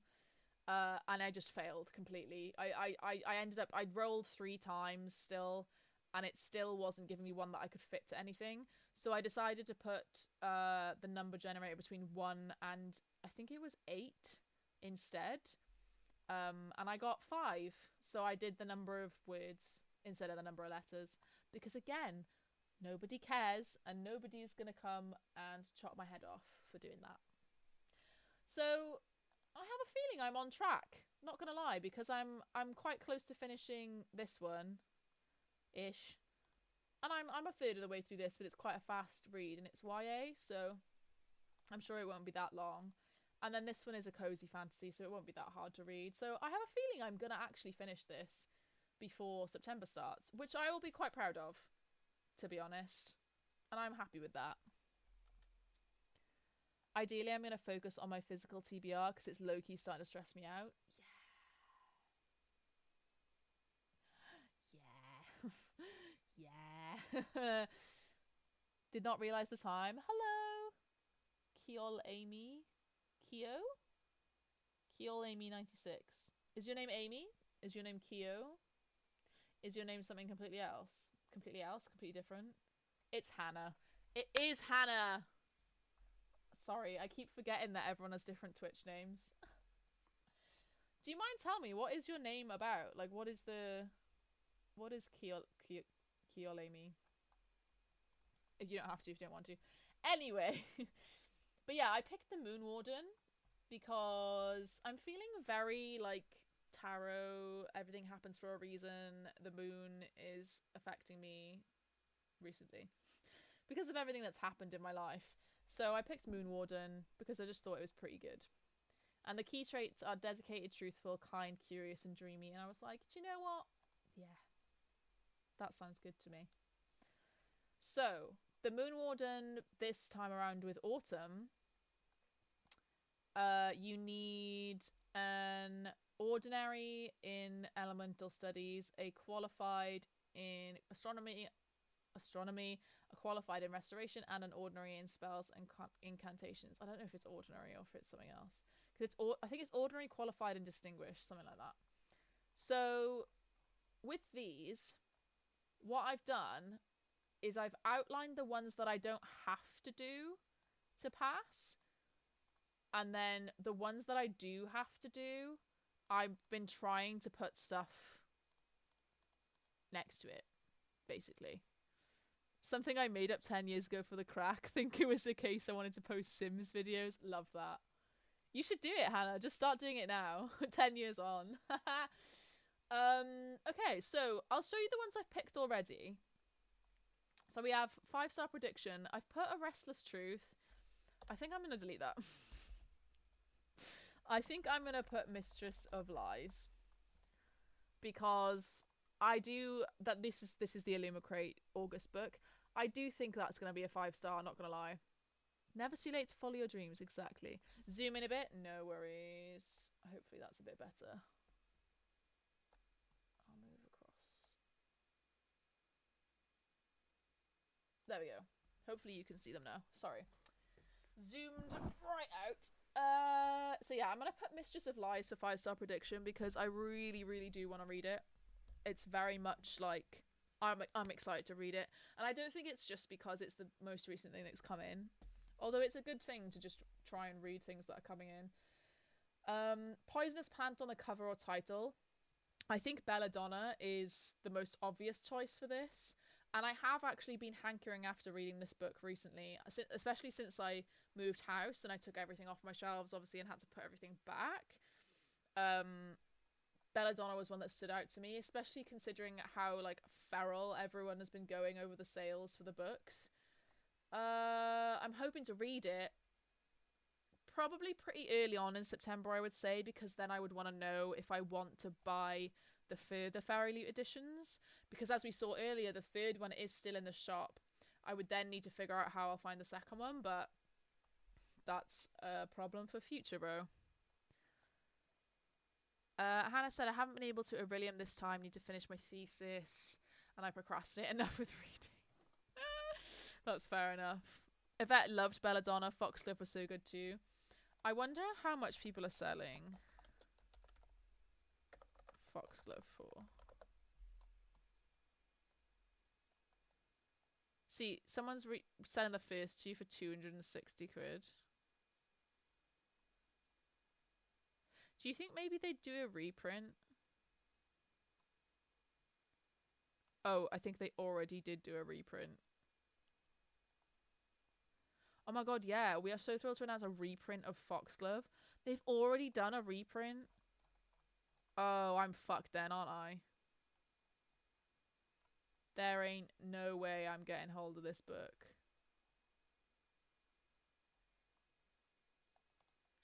and I just failed completely. I ended up, I'd rolled 3 times still, and it still wasn't giving me one that I could fit to anything. So I decided to put the number generator between 1 and I think it was 8 instead. And I got 5. So I did the number of words instead of the number of letters. Because again, nobody cares and nobody's going to come and chop my head off for doing that. So I have a feeling I'm on track. Not going to lie, because I'm quite close to finishing this one. Ish. And I'm a third of the way through this, but it's quite a fast read and it's YA, so I'm sure it won't be that long. And then this one is a cozy fantasy, so it won't be that hard to read. So I have a feeling I'm gonna actually finish this before September starts, which I will be quite proud of, to be honest. And I'm happy with that. Ideally, I'm gonna focus on my physical TBR because it's low-key starting to stress me out. Yeah. Did not realise the time. Hello. Kiol Amy. Kiol Amy 96. Is your name Amy? Is your name Keo? Is your name something completely else? Completely different? It's Hannah. It is Hannah. Sorry, I keep forgetting that everyone has different Twitch names. Do you mind telling me, what is your name about? Like, what is Kiol Amy? You don't have to if you don't want to. Anyway. But yeah, I picked the Moon Warden because I'm feeling very, like, tarot. Everything happens for a reason. The moon is affecting me recently because of everything that's happened in my life. So I picked Moon Warden because I just thought it was pretty good. And the key traits are dedicated, truthful, kind, curious, and dreamy. And I was like, do you know what? Yeah, that sounds good to me. So the Moon Warden this time around with Autumn, you need an ordinary in elemental studies, a qualified in astronomy, a qualified in restoration, and an ordinary in spells and incantations. I don't know if it's ordinary or if it's something else, because I think it's ordinary, qualified, and distinguished, something like that. So with these, what I've done is I've outlined the ones that I don't have to do to pass, and then the ones that I do have to do, I've been trying to put stuff next to it, basically. Something I made up 10 years ago for the crack. Think it was a case I wanted to post Sims videos. Love that. You should do it, Hannah. Just start doing it now. 10 years on. Okay, so I'll show you the ones I've picked already. So we have 5-star prediction. I've put A Restless Truth. I think I'm going to delete that. I think I'm going to put Mistress of Lies. Because I do... This is the Illumicrate August book. I do think that's going to be a 5-star, not going to lie. Never too late to follow your dreams, exactly. Zoom in a bit. No worries. Hopefully that's a bit better. I'll move across. There we go. Hopefully you can see them now. Sorry. Zoomed right out. So yeah, I'm going to put Mistress of Lies for 5-star prediction because I really, really do want to read it. It's very much like... I'm excited to read it. And I don't think it's just because it's the most recent thing that's come in. Although it's a good thing to just try and read things that are coming in. Poisonous Plant on the cover or title. I think Belladonna is the most obvious choice for this. And I have actually been hankering after reading this book recently, especially since I moved house and I took everything off my shelves, obviously, and had to put everything back. Belladonna was one that stood out to me, especially considering how, like, feral everyone has been going over the sales for the books. I'm hoping to read it probably pretty early on in September, I would say, because then I would want to know if I want to buy the further Fairy Loot editions, because as we saw earlier, the third one is still in the shop. I would then need to figure out how I'll find the second one, but that's a problem for future, bro. Hannah said, I haven't been able to Orilium this time, need to finish my thesis, and I procrastinate enough with reading. That's fair enough. Yvette loved Belladonna, Foxglove was so good too. I wonder how much people are selling Foxglove for. See, someone's selling the first two for 260 quid. Do you think maybe they'd do a reprint? Oh, I think they already did do a reprint. Oh my god, yeah. We are so thrilled to announce a reprint of Foxglove. They've already done a reprint. Oh, I'm fucked then, aren't I? There ain't no way I'm getting hold of this book.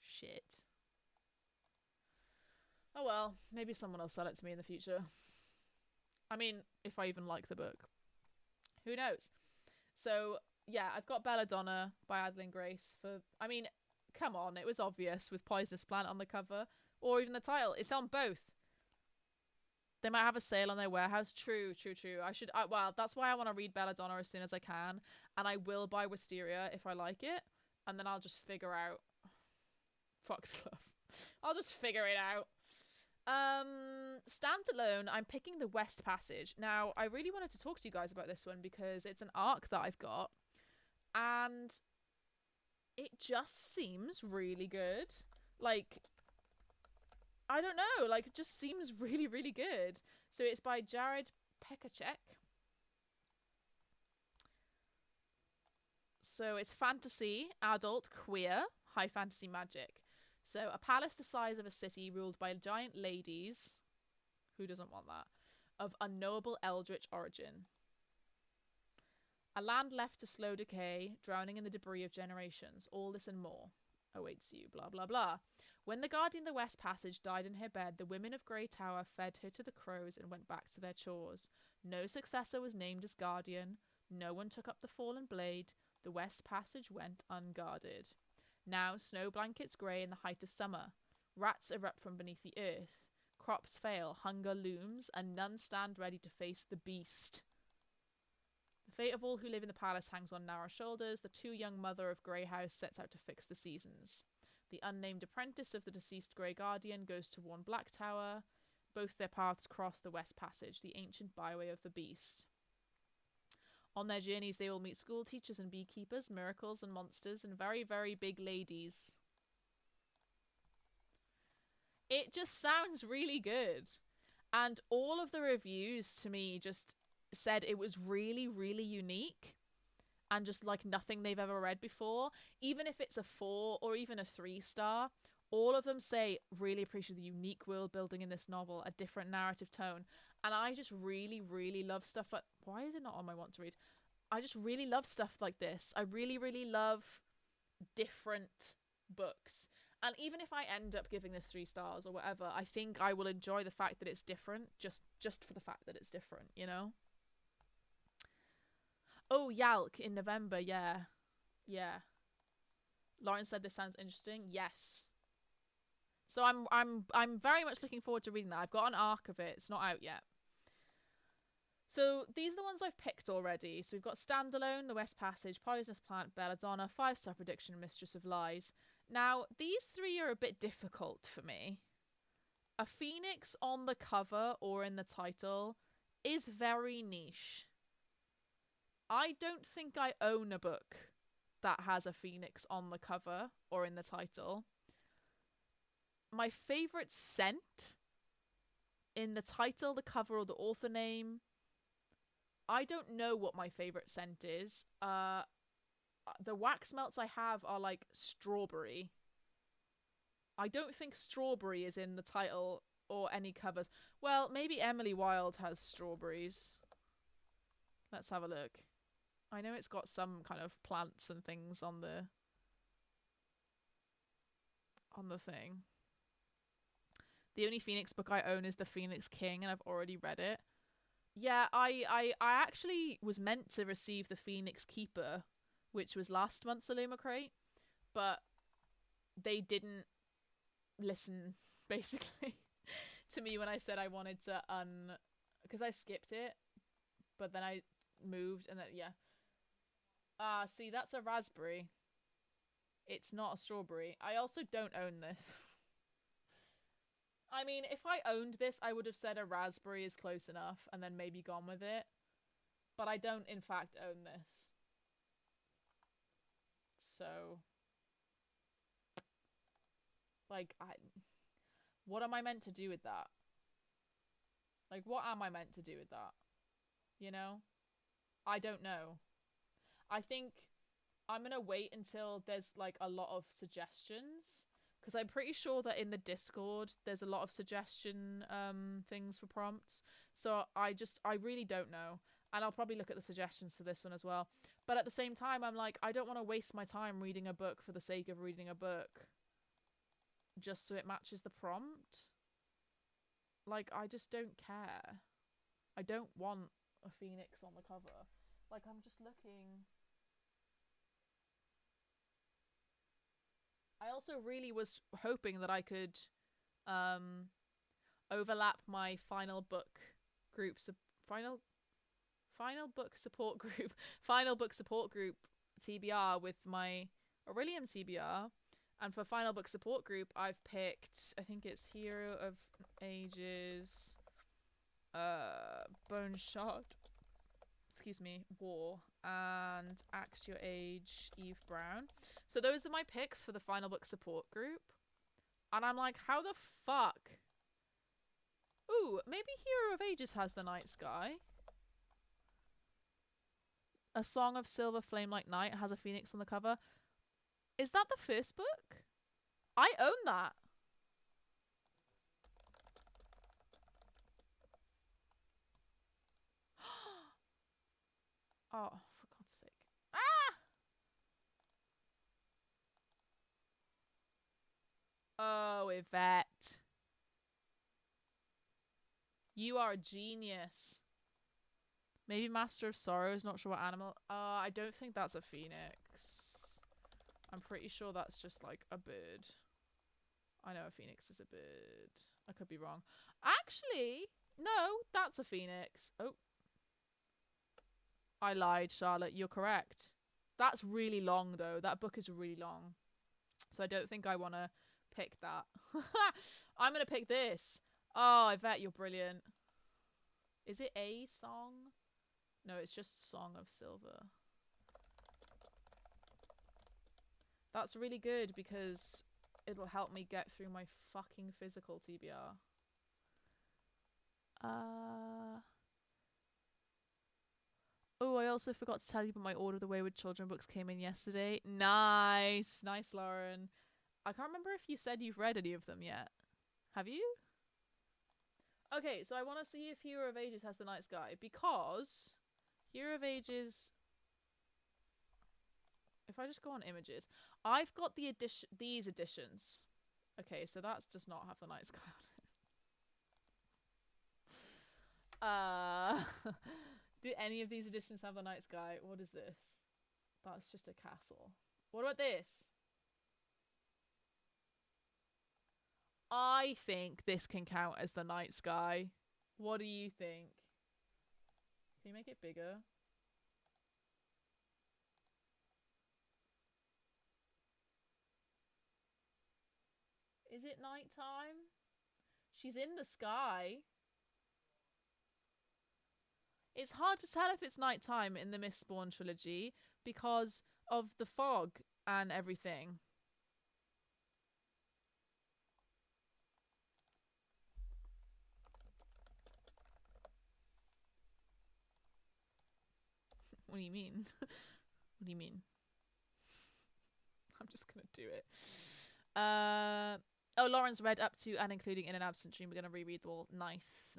Shit. Oh well, maybe someone will sell it to me in the future. I mean, if I even like the book. Who knows? So, yeah, I've got Belladonna by Adeline Grace for... I mean, come on, it was obvious with Poisonous Plant on the cover. Or even the title. It's on both. They might have a sale on their warehouse. True. I should... well, that's why I want to read Belladonna as soon as I can. And I will buy Wisteria if I like it. And then I'll just figure out... Foxglove. I'll just figure it out. Standalone, I'm picking the West Passage. Now, I really wanted to talk to you guys about this one because it's an arc that I've got. And it just seems really good. Like... I don't know, like, it just seems really, really good. So it's by Jared Pekacek. So it's fantasy, adult, queer, high fantasy magic. So a palace the size of a city ruled by giant ladies, who doesn't want that, of unknowable eldritch origin. A land left to slow decay, drowning in the debris of generations. All this and more awaits you, blah, blah, blah. When the Guardian of the West Passage died in her bed, the women of Grey Tower fed her to the crows and went back to their chores. No successor was named as Guardian. No one took up the fallen blade. The West Passage went unguarded. Now snow blankets grey in the height of summer. Rats erupt from beneath the earth. Crops fail, hunger looms, and none stand ready to face the beast. The fate of all who live in the palace hangs on narrow shoulders. The too young mother of Grey House sets out to fix the seasons. The unnamed apprentice of the deceased Grey Guardian goes to warn Black Tower. Both their paths cross the West Passage, the ancient byway of the beast. On their journeys, they will meet school teachers and beekeepers, miracles and monsters, and very, very big ladies. It just sounds really good. And all of the reviews to me just said it was really, really unique. And just like nothing they've ever read before. Even if it's a 4 or even a 3 star, all of them say really appreciate the unique world building in this novel, a different narrative tone. And I just really, really love stuff like, why is it not on my want to read? I just really love stuff like this. I really, really love different books. And even if I end up giving this 3 stars or whatever, I think I will enjoy the fact that it's different, just for the fact that it's different, you know? Oh, Yalk in November, yeah. Yeah. Lauren said this sounds interesting. Yes. So I'm very much looking forward to reading that. I've got an arc of it. It's not out yet. So these are the ones I've picked already. So we've got Standalone, The West Passage, Poisonous Plant, Belladonna, 5-star prediction, Mistress of Lies. Now, these 3 are a bit difficult for me. A phoenix on the cover or in the title is very niche. I don't think I own a book that has a phoenix on the cover or in the title. My favourite scent in the title, the cover, or the author name, I don't know what my favourite scent is. The wax melts I have are like strawberry. I don't think strawberry is in the title or any covers. Well, maybe Emily Wilde has strawberries. Let's have a look. I know it's got some kind of plants and things on the thing. The only Phoenix book I own is The Phoenix King, and I've already read it. Yeah, I actually was meant to receive The Phoenix Keeper, which was last month's Illuma Crate, but they didn't listen, basically, to me when I said I wanted to because I skipped it, but then I moved, and then, yeah. See, that's a raspberry. It's not a strawberry. I also don't own this. I mean, if I owned this, I would have said a raspberry is close enough and then maybe gone with it. But I don't, in fact, own this. So, like, what am I meant to do with that? Like, what am I meant to do with that? You know? I don't know. I think I'm gonna wait until there's, like, a lot of suggestions. Because I'm pretty sure that in the Discord, there's a lot of suggestion things for prompts. So I really don't know. And I'll probably look at the suggestions for this one as well. But at the same time, I'm like, I don't want to waste my time reading a book for the sake of reading a book. Just so it matches the prompt. Like, I just don't care. I don't want a phoenix on the cover. Like, I'm just looking. I also really was hoping that I could overlap my final book support group TBR with my Orilium TBR. And for final book support group, I've picked, I think it's Hero of Ages, Bone Shard, War, and Act Your Age, Eve Brown. So those are my picks for the final book support group. And I'm like, how the fuck? Ooh, maybe Hero of Ages has the night sky. A Song of Silver Flame Like Night has a phoenix on the cover. Is that the first book? I own that. Oh, for God's sake. Ah! Oh, Yvette. You are a genius. Maybe Master of Sorrows, not sure what animal. I don't think that's a phoenix. I'm pretty sure that's just like a bird. I know a phoenix is a bird. I could be wrong. Actually, no, that's a phoenix. Oh. I lied, Charlotte. You're correct. That's really long, though. That book is really long. So I don't think I want to pick that. I'm going to pick this. Oh, I bet you're brilliant. Is it a song? No, it's just Song of Silver. That's really good because it'll help me get through my fucking physical TBR. Oh, I also forgot to tell you about my Order of the Wayward Children books came in yesterday. Nice. Nice, Lauren. I can't remember if you said you've read any of them yet. Have you? Okay, so I want to see if Hero of Ages has the night sky, because Hero of Ages, if I just go on images, I've got these editions. Okay, so that does not have the night sky on it. Do any of these editions have the night sky? What is this? That's just a castle. What about this? I think this can count as the night sky. What do you think? Can you make it bigger? Is it nighttime? She's in the sky. It's hard to tell if it's nighttime in the Mistborn trilogy because of the fog and everything. What do you mean? What do you mean? I'm just gonna do it. Oh, Lauren's read up to and including In an Absent Dream. We're gonna reread them all. Nice.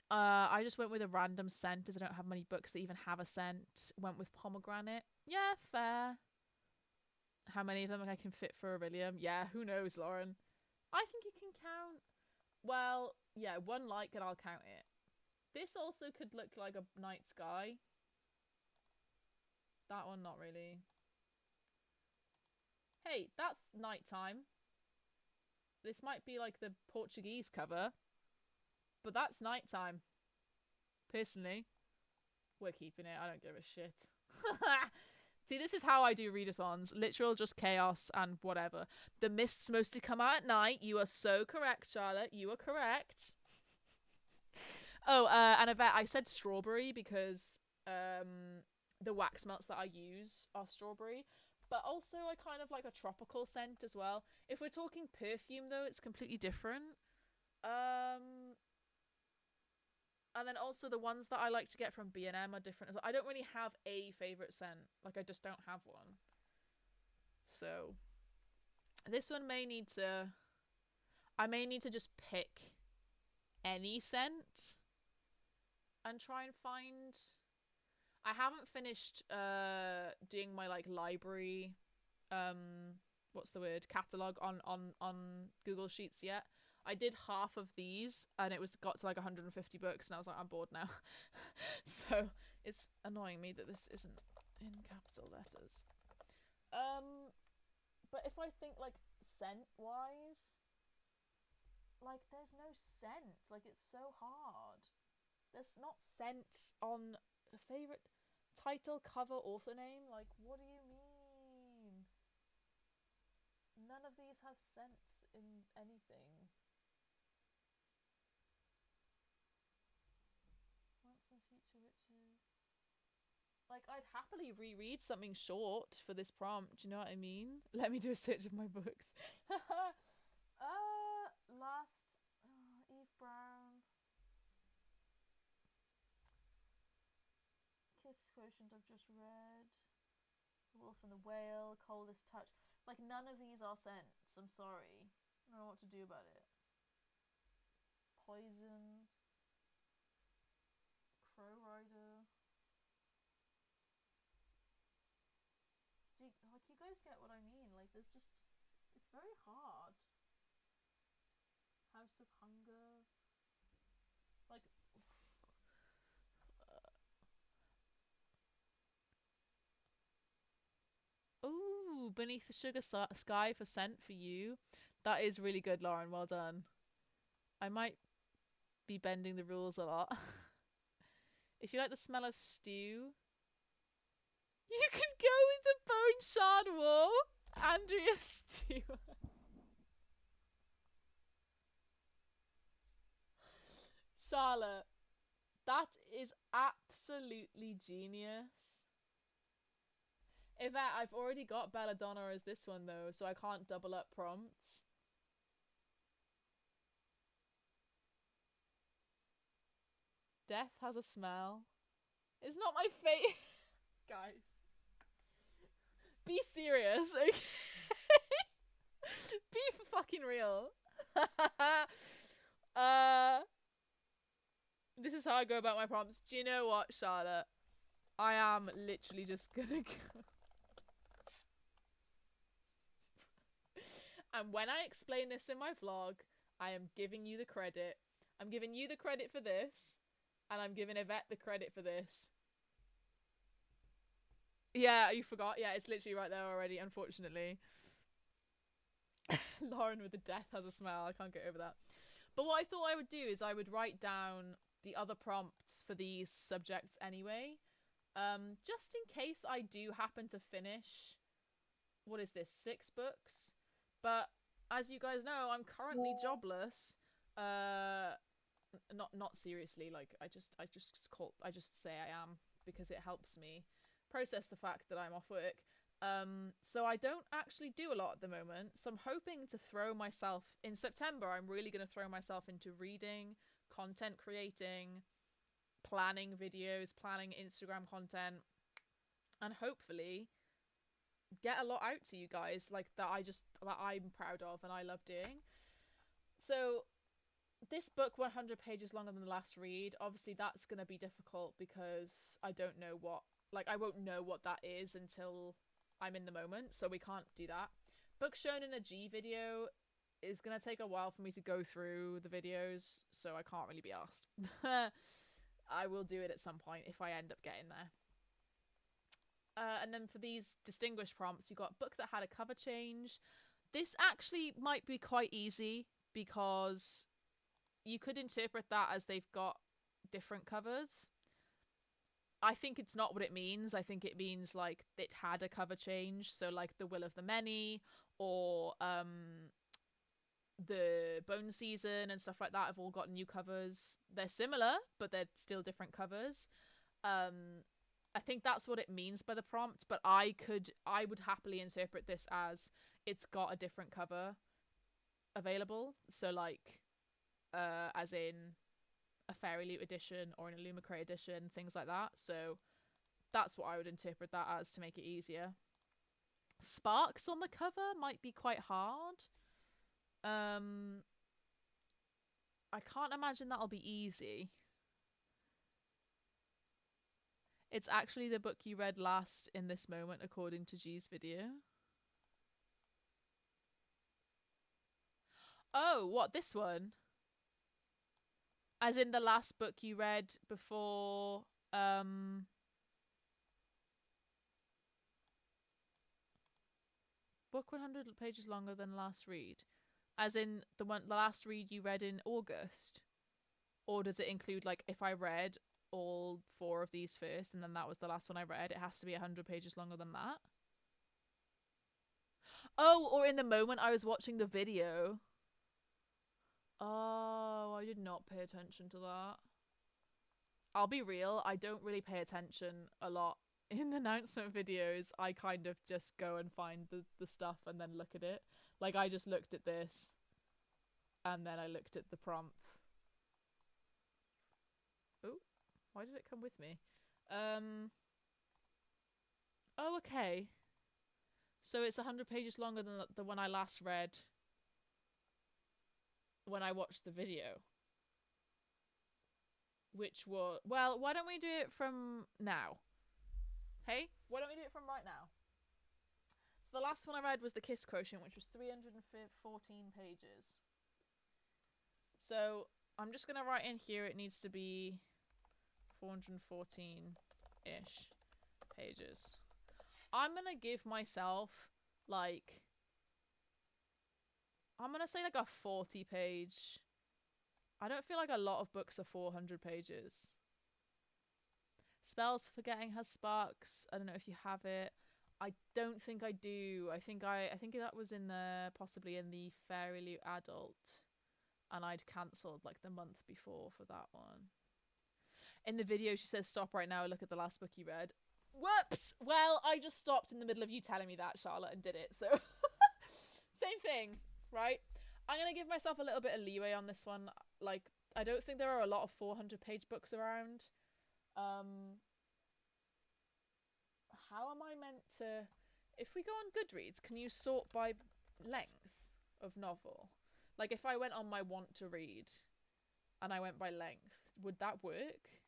I just went with a random scent as I don't have many books that even have a scent. Went with pomegranate. Yeah, fair. How many of them I can fit for Orilium? Yeah, who knows, Lauren? I think it can count. Well, yeah, one like and I'll count it. This also could look like a night sky. That one, not really. Hey, that's nighttime. This might be like the Portuguese cover, but that's nighttime. Personally, we're keeping it. I don't give a shit. See, this is how I do readathons. Literal just chaos and whatever. The mists mostly come out at night. You are so correct, Charlotte. You are correct. Oh, and Yvette, I said strawberry because the wax melts that I use are strawberry. But also I kind of like a tropical scent as well. If we're talking perfume though, it's completely different. And then also the ones that I like to get from B&M are different as well. I don't really have a favourite scent. Like, I just don't have one. So, this one may need to... I may need to just pick any scent and try and find... I haven't finished doing my, like, library... what's the word? Catalogue on Google Sheets yet. I did half of these and it got to like 150 books and I was like, I'm bored now. So it's annoying me that this isn't in capital letters. But if I think like scent wise, like there's no scent. Like it's so hard. There's not scents on a favorite title, cover, author name. Like what do you mean? None of these have scents in anything. Future witches. Like, I'd happily reread something short for this prompt. Do you know what I mean? Let me do a search of my books. Eve Brown. Kiss Quotient I've just read. The Wolf and the Whale. Coldest Touch. Like, none of these are scents. I'm sorry. I don't know what to do about it. Poison. Crow Rider. Like, you guys get what I mean. Like, there's just... It's very hard. House of Hunger. Like... Ooh, Beneath the Sugar Sky for scent for you. That is really good, Lauren. Well done. I might be bending the rules a lot. If you like the smell of stew, you can go with the Bone Shard War. Andrea Stewart. Charlotte, that is absolutely genius. Yvette, I've already got Belladonna as this one though, so I can't double up prompts. Death has a smell. It's not my fate. Guys. Be serious, okay? Be for fucking real. uh, this is how I go about my prompts. Do you know what, Charlotte? I am literally just gonna go. And when I explain this in my vlog, I am giving you the credit. I'm giving you the credit for this, and I'm giving Yvette the credit for this. Yeah, you forgot? Yeah, it's literally right there already, unfortunately. Lauren with the death has a smile. I can't get over that. But what I thought I would do is I would write down the other prompts for these subjects anyway. Just in case I do happen to finish, what is this, 6 books? But as you guys know, I'm currently jobless. Not seriously, like I just say I am because it helps me process the fact that I'm off work. So I don't actually do a lot at the moment. So I'm hoping to throw myself in September. I'm really going to throw myself into reading, content creating, planning videos, planning Instagram content, and hopefully get a lot out to you guys like that I'm proud of and I love doing. So this book, 100 pages longer than the last read, obviously that's going to be difficult because I don't know I won't know what that is until I'm in the moment, so we can't do that. Book shown in a G video is going to take a while for me to go through the videos, so I can't really be asked. I will do it at some point if I end up getting there. And then for these distinguished prompts, you got book that had a cover change. This actually might be quite easy because you could interpret that as they've got different covers. I think it's not what it means. I think it means like it had a cover change. So like The Will of the Many or the Bone Season and stuff like that have all got new covers. They're similar, but they're still different covers. I think that's what it means by the prompt, but I would happily interpret this as it's got a different cover available. So like as in a Fairy Loot edition or an Illumicrate edition, things like that. So that's what I would interpret that as to make it easier. Sparks on the cover might be quite hard. I can't imagine that'll be easy. It's actually the book you read last in this moment, according to G's video. Oh, what, this one? As in the last book you read before, book 100 pages longer than last read. As in the last read you read in August? Or does it include, like, if I read all 4 of these first and then that was the last one I read, it has to be 100 pages longer than that? Oh, or in the moment I was watching the video. Oh, I did not pay attention to that. I'll be real, I don't really pay attention a lot in announcement videos. I kind of just go and find the stuff and then look at it. Like, I just looked at this and then I looked at the prompts. Oh, why did it come with me? Oh, okay. So it's 100 pages longer than the one I last read when I watched the video. Which was... Well, why don't we do it from now? Hey? Why don't we do it from right now? So the last one I read was The Kiss Quotient, which was 314 pages. So I'm just going to write in here it needs to be 414-ish pages. I'm going to give myself, like... I'm going to say like a 40-page... I don't feel like a lot of books are 400 pages. Spells for Forgetting has Sparks. I don't know if you have it. I don't think I do. I think that was in the possibly in the Fairy Loot Adult, and I'd cancelled like the month before for that one. In the video, she says, "Stop right now. Look at the last book you read." Whoops. Well, I just stopped in the middle of you telling me that, Charlotte, and did it. So same thing, right? I'm gonna give myself a little bit of leeway on this one. Like, I don't think there are a lot of 400-page books around. How am I meant to... If we go on Goodreads, can you sort by length? of novel. Like if I went on my want to read and I went by length, would that work?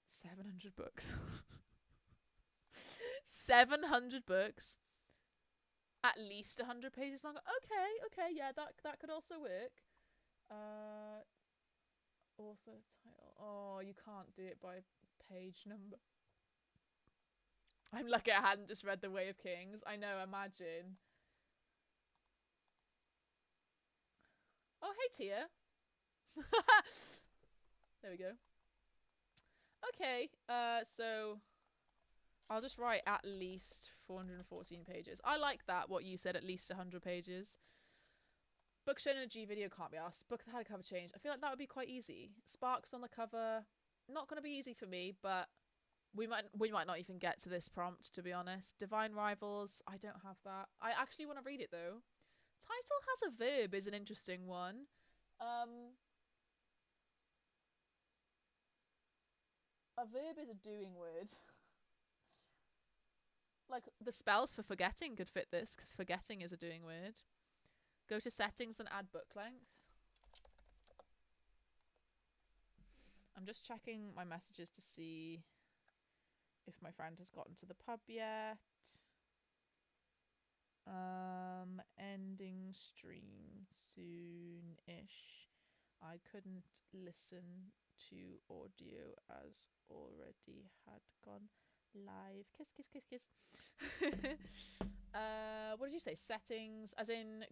700 books. 700 books. At least 100 pages longer. Okay, yeah, that could also work. Author title. Oh, you can't do it by page number. I'm lucky I hadn't just read The Way of Kings. I know, imagine. Oh, hey, Tia. There we go. Okay, so I'll just write at least 414 pages. I like that, what you said, at least 100 pages. Book shown in a G video, can't be asked. Book that had a cover change. I feel like that would be quite easy. Sparks on the cover, not going to be easy for me, but we might not even get to this prompt, to be honest. Divine Rivals, I don't have that. I actually want to read it, though. Title has a verb is an interesting one. A verb is a doing word. Like, the spells for forgetting could fit this, because forgetting is a doing word. Go to settings and add book length. I'm just checking my messages to see if my friend has gotten to the pub yet. Ending stream soon-ish. I couldn't listen to audio as already had gone live. Kiss, kiss, kiss, kiss. What did you say? Settings, as in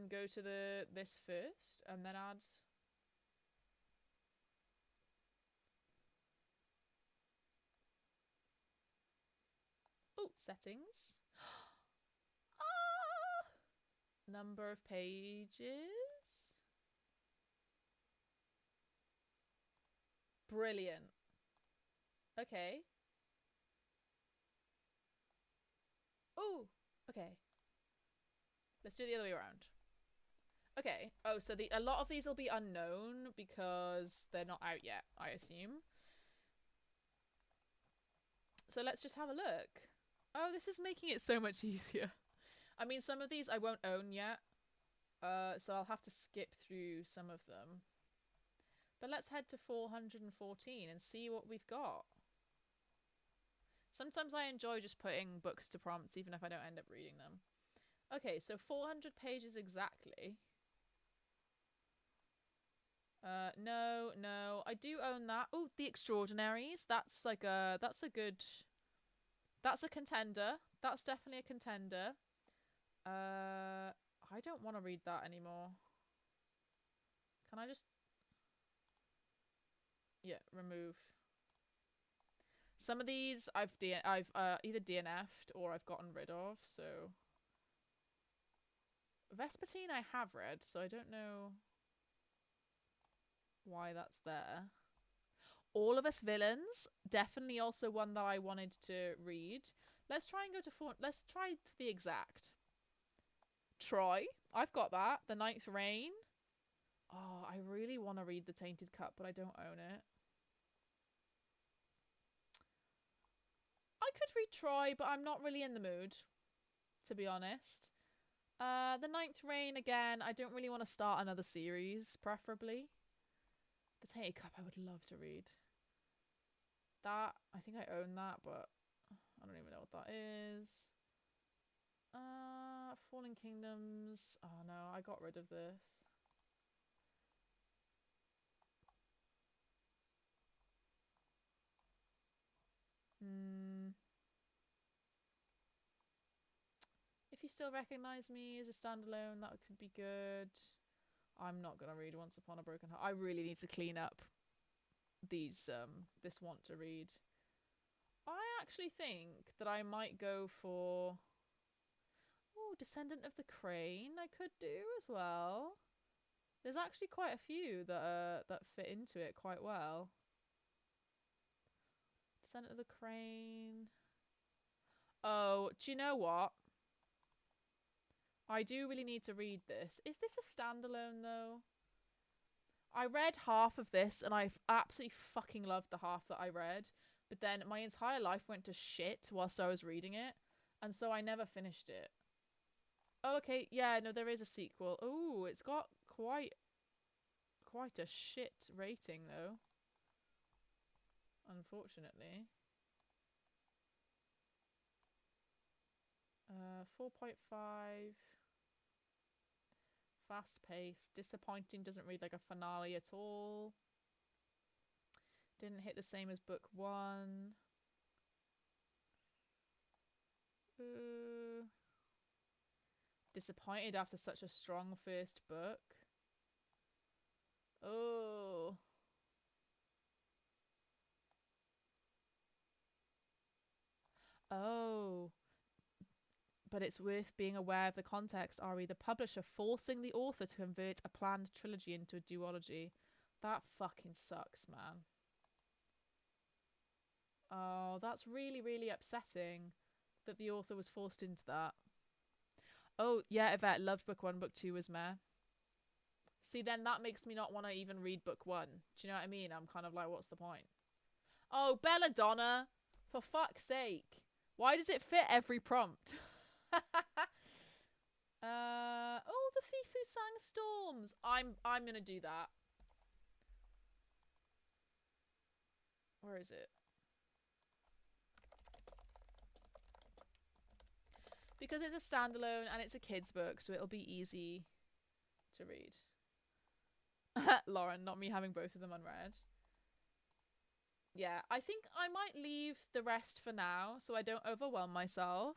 go to this first and then add. Oh, settings. Number of pages. Brilliant. Okay. Oh, okay. Let's do it the other way around. Okay. Oh, so a lot of these will be unknown because they're not out yet, I assume. So let's just have a look. Oh, this is making it so much easier. I mean, some of these I won't own yet. So I'll have to skip through some of them. But let's head to 414 and see what we've got. Sometimes I enjoy just putting books to prompts, even if I don't end up reading them. Okay, so 400 pages exactly. No, I do own that. Oh, The Extraordinaries. That's like that's a contender. That's definitely a contender. I don't want to read that anymore. Can I just... Yeah, remove. Some of these I've either DNF'd or I've gotten rid of, so... Vespertine I have read, so I don't know why that's there. All of Us Villains, definitely also one that I wanted to read. Let's try and go to let's try for the exact. Troy, I've got that. The Ninth Reign. Oh, I really want to read The Tainted Cup, but I don't own it. I could read Troy, but I'm not really in the mood, to be honest. The Ninth Reign, again, I don't really want to start another series, preferably. The Tainted Cup I would love to read. That, I think I own that, but I don't even know what that is. Fallen Kingdoms. Oh no, I got rid of this. If you still recognize me as a standalone, that could be good. I'm not gonna read Once Upon a Broken Heart. I really need to clean up these this want to read. I actually think that I might go for Descendant of the Crane. I could do as well. There's actually quite a few that fit into it quite well. Descendant of the Crane. Oh, do you know what? I do really need to read this. Is this a standalone though? I read half of this and I absolutely fucking loved the half that I read. But then my entire life went to shit whilst I was reading it. And so I never finished it. Oh, okay, yeah, no, there is a sequel. Oh, it's got quite a shit rating though. Unfortunately. 4.5. Fast paced. Disappointing, doesn't read like a finale at all. Didn't hit the same as book 1. Disappointed after such a strong first book. Oh. Oh. But it's worth being aware of the context, Ari. The publisher forcing the author to convert a planned trilogy into a duology. That fucking sucks, man. Oh, that's really, really upsetting that the author was forced into that. Oh, yeah, Yvette loved book 1, book 2 was meh. See, then that makes me not want to even read book 1. Do you know what I mean? I'm kind of like, what's the point? Oh, Belladonna! For fuck's sake. Why does it fit every prompt? Oh, the thief who sang storms. I'm gonna do that. Where is it? Because it's a standalone and it's a kid's book, so it'll be easy to read. Lauren, not me having both of them unread. Yeah, I think I might leave the rest for now so I don't overwhelm myself.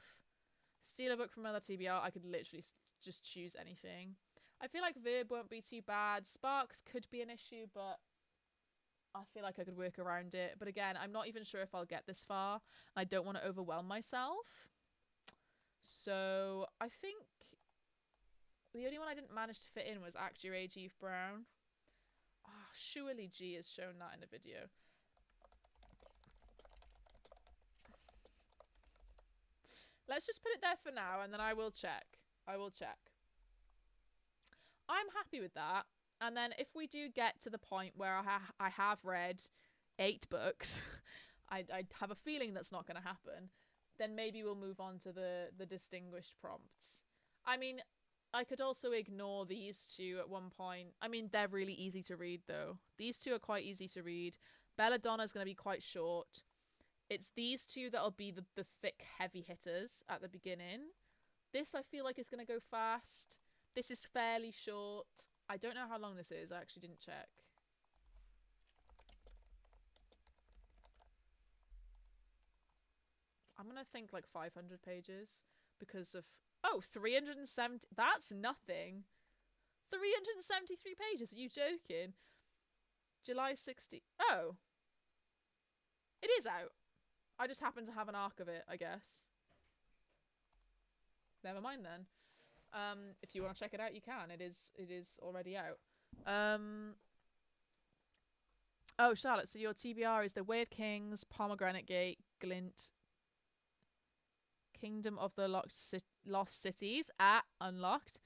Steal a book from another TBR, I could literally just choose anything. I feel like Verb won't be too bad. Sparks could be an issue, but I feel like I could work around it. But again, I'm not even sure if I'll get this far. I don't want to overwhelm myself. So I think the only one I didn't manage to fit in was Act Your Age, Eve Brown. Oh, surely G has shown that in a video. Let's just put it there for now, and then I will check. I'm happy with that. And then if we do get to the point where I have read 8 books, I have a feeling that's not going to happen, then maybe we'll move on to the distinguished prompts. I mean, I could also ignore these 2 at one point. I mean, they're really easy to read, though. These 2 are quite easy to read. Belladonna is going to be quite short. It's these 2 that'll be the thick, heavy hitters at the beginning. This, I feel like, is going to go fast. This is fairly short. I don't know how long this is. I actually didn't check. I'm going to think like 500 pages because of... Oh, 370. That's nothing. 373 pages. Are you joking? July 60. Oh. It is out. I just happen to have an arc of it, I guess. Never mind then. If you want to check it out, you can. It is already out. Oh, Charlotte, so your TBR is The Way of Kings, Pomegranate Gate, Glint, Kingdom of the Lost Cities, Unlocked,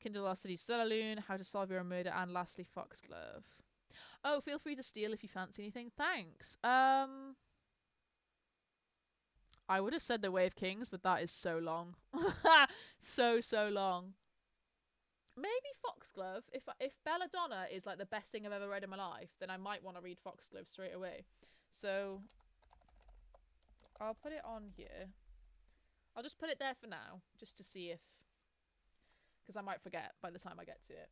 Kingdom of the Lost Cities, Slalaloon, How to Solve Your Own Murder, and lastly, Foxglove. Oh, feel free to steal if you fancy anything. Thanks. I would have said The Way of Kings, but that is so long. so long. Maybe Foxglove. If Belladonna is like the best thing I've ever read in my life, then I might want to read Foxglove straight away. So I'll put it on here. I'll just put it there for now, just to see if... Because I might forget by the time I get to it.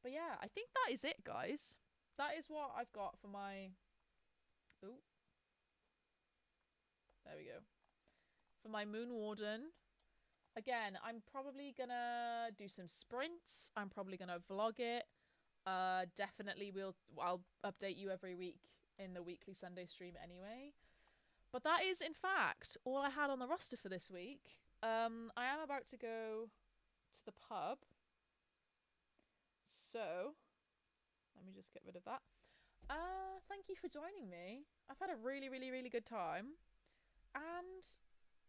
But yeah, I think that is it, guys. That is what I've got for my... Ooh. There we go. For my Moon Warden. Again, I'm probably gonna do some sprints. I'm probably gonna vlog it. Definitely I'll update you every week in the weekly Sunday stream anyway. But that is, in fact, all I had on the roster for this week. I am about to go to the pub. So, let me just get rid of that. Thank you for joining me. I've had a really, really, really good time. And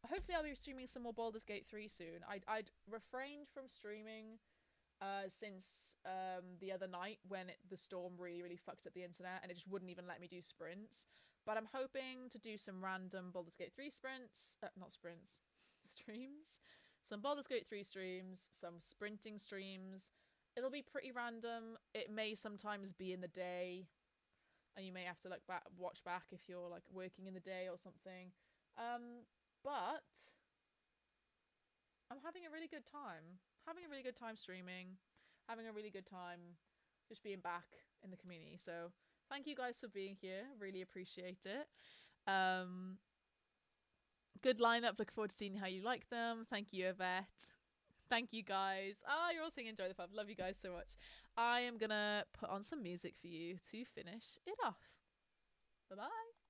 hopefully I'll be streaming some more Baldur's Gate 3 soon. I'd refrained from streaming since the other night when the storm really, really fucked up the internet and it just wouldn't even let me do sprints. But I'm hoping to do some random Baldur's Gate 3 sprints. Not sprints. streams, some Baldur's Gate 3 streams, some sprinting streams. It'll be pretty random. It may sometimes be in the day, and you may have to watch back if you're like working in the day or something. But I'm having a really good time. Having a really good time streaming. Having a really good time just being back in the community. So thank you guys for being here. Really appreciate it. Good lineup. Look forward to seeing how you like them. Thank you, Yvette. Thank you, guys. You're all saying enjoy the pub. Love you guys so much. I am gonna put on some music for you to finish it off. Bye-bye.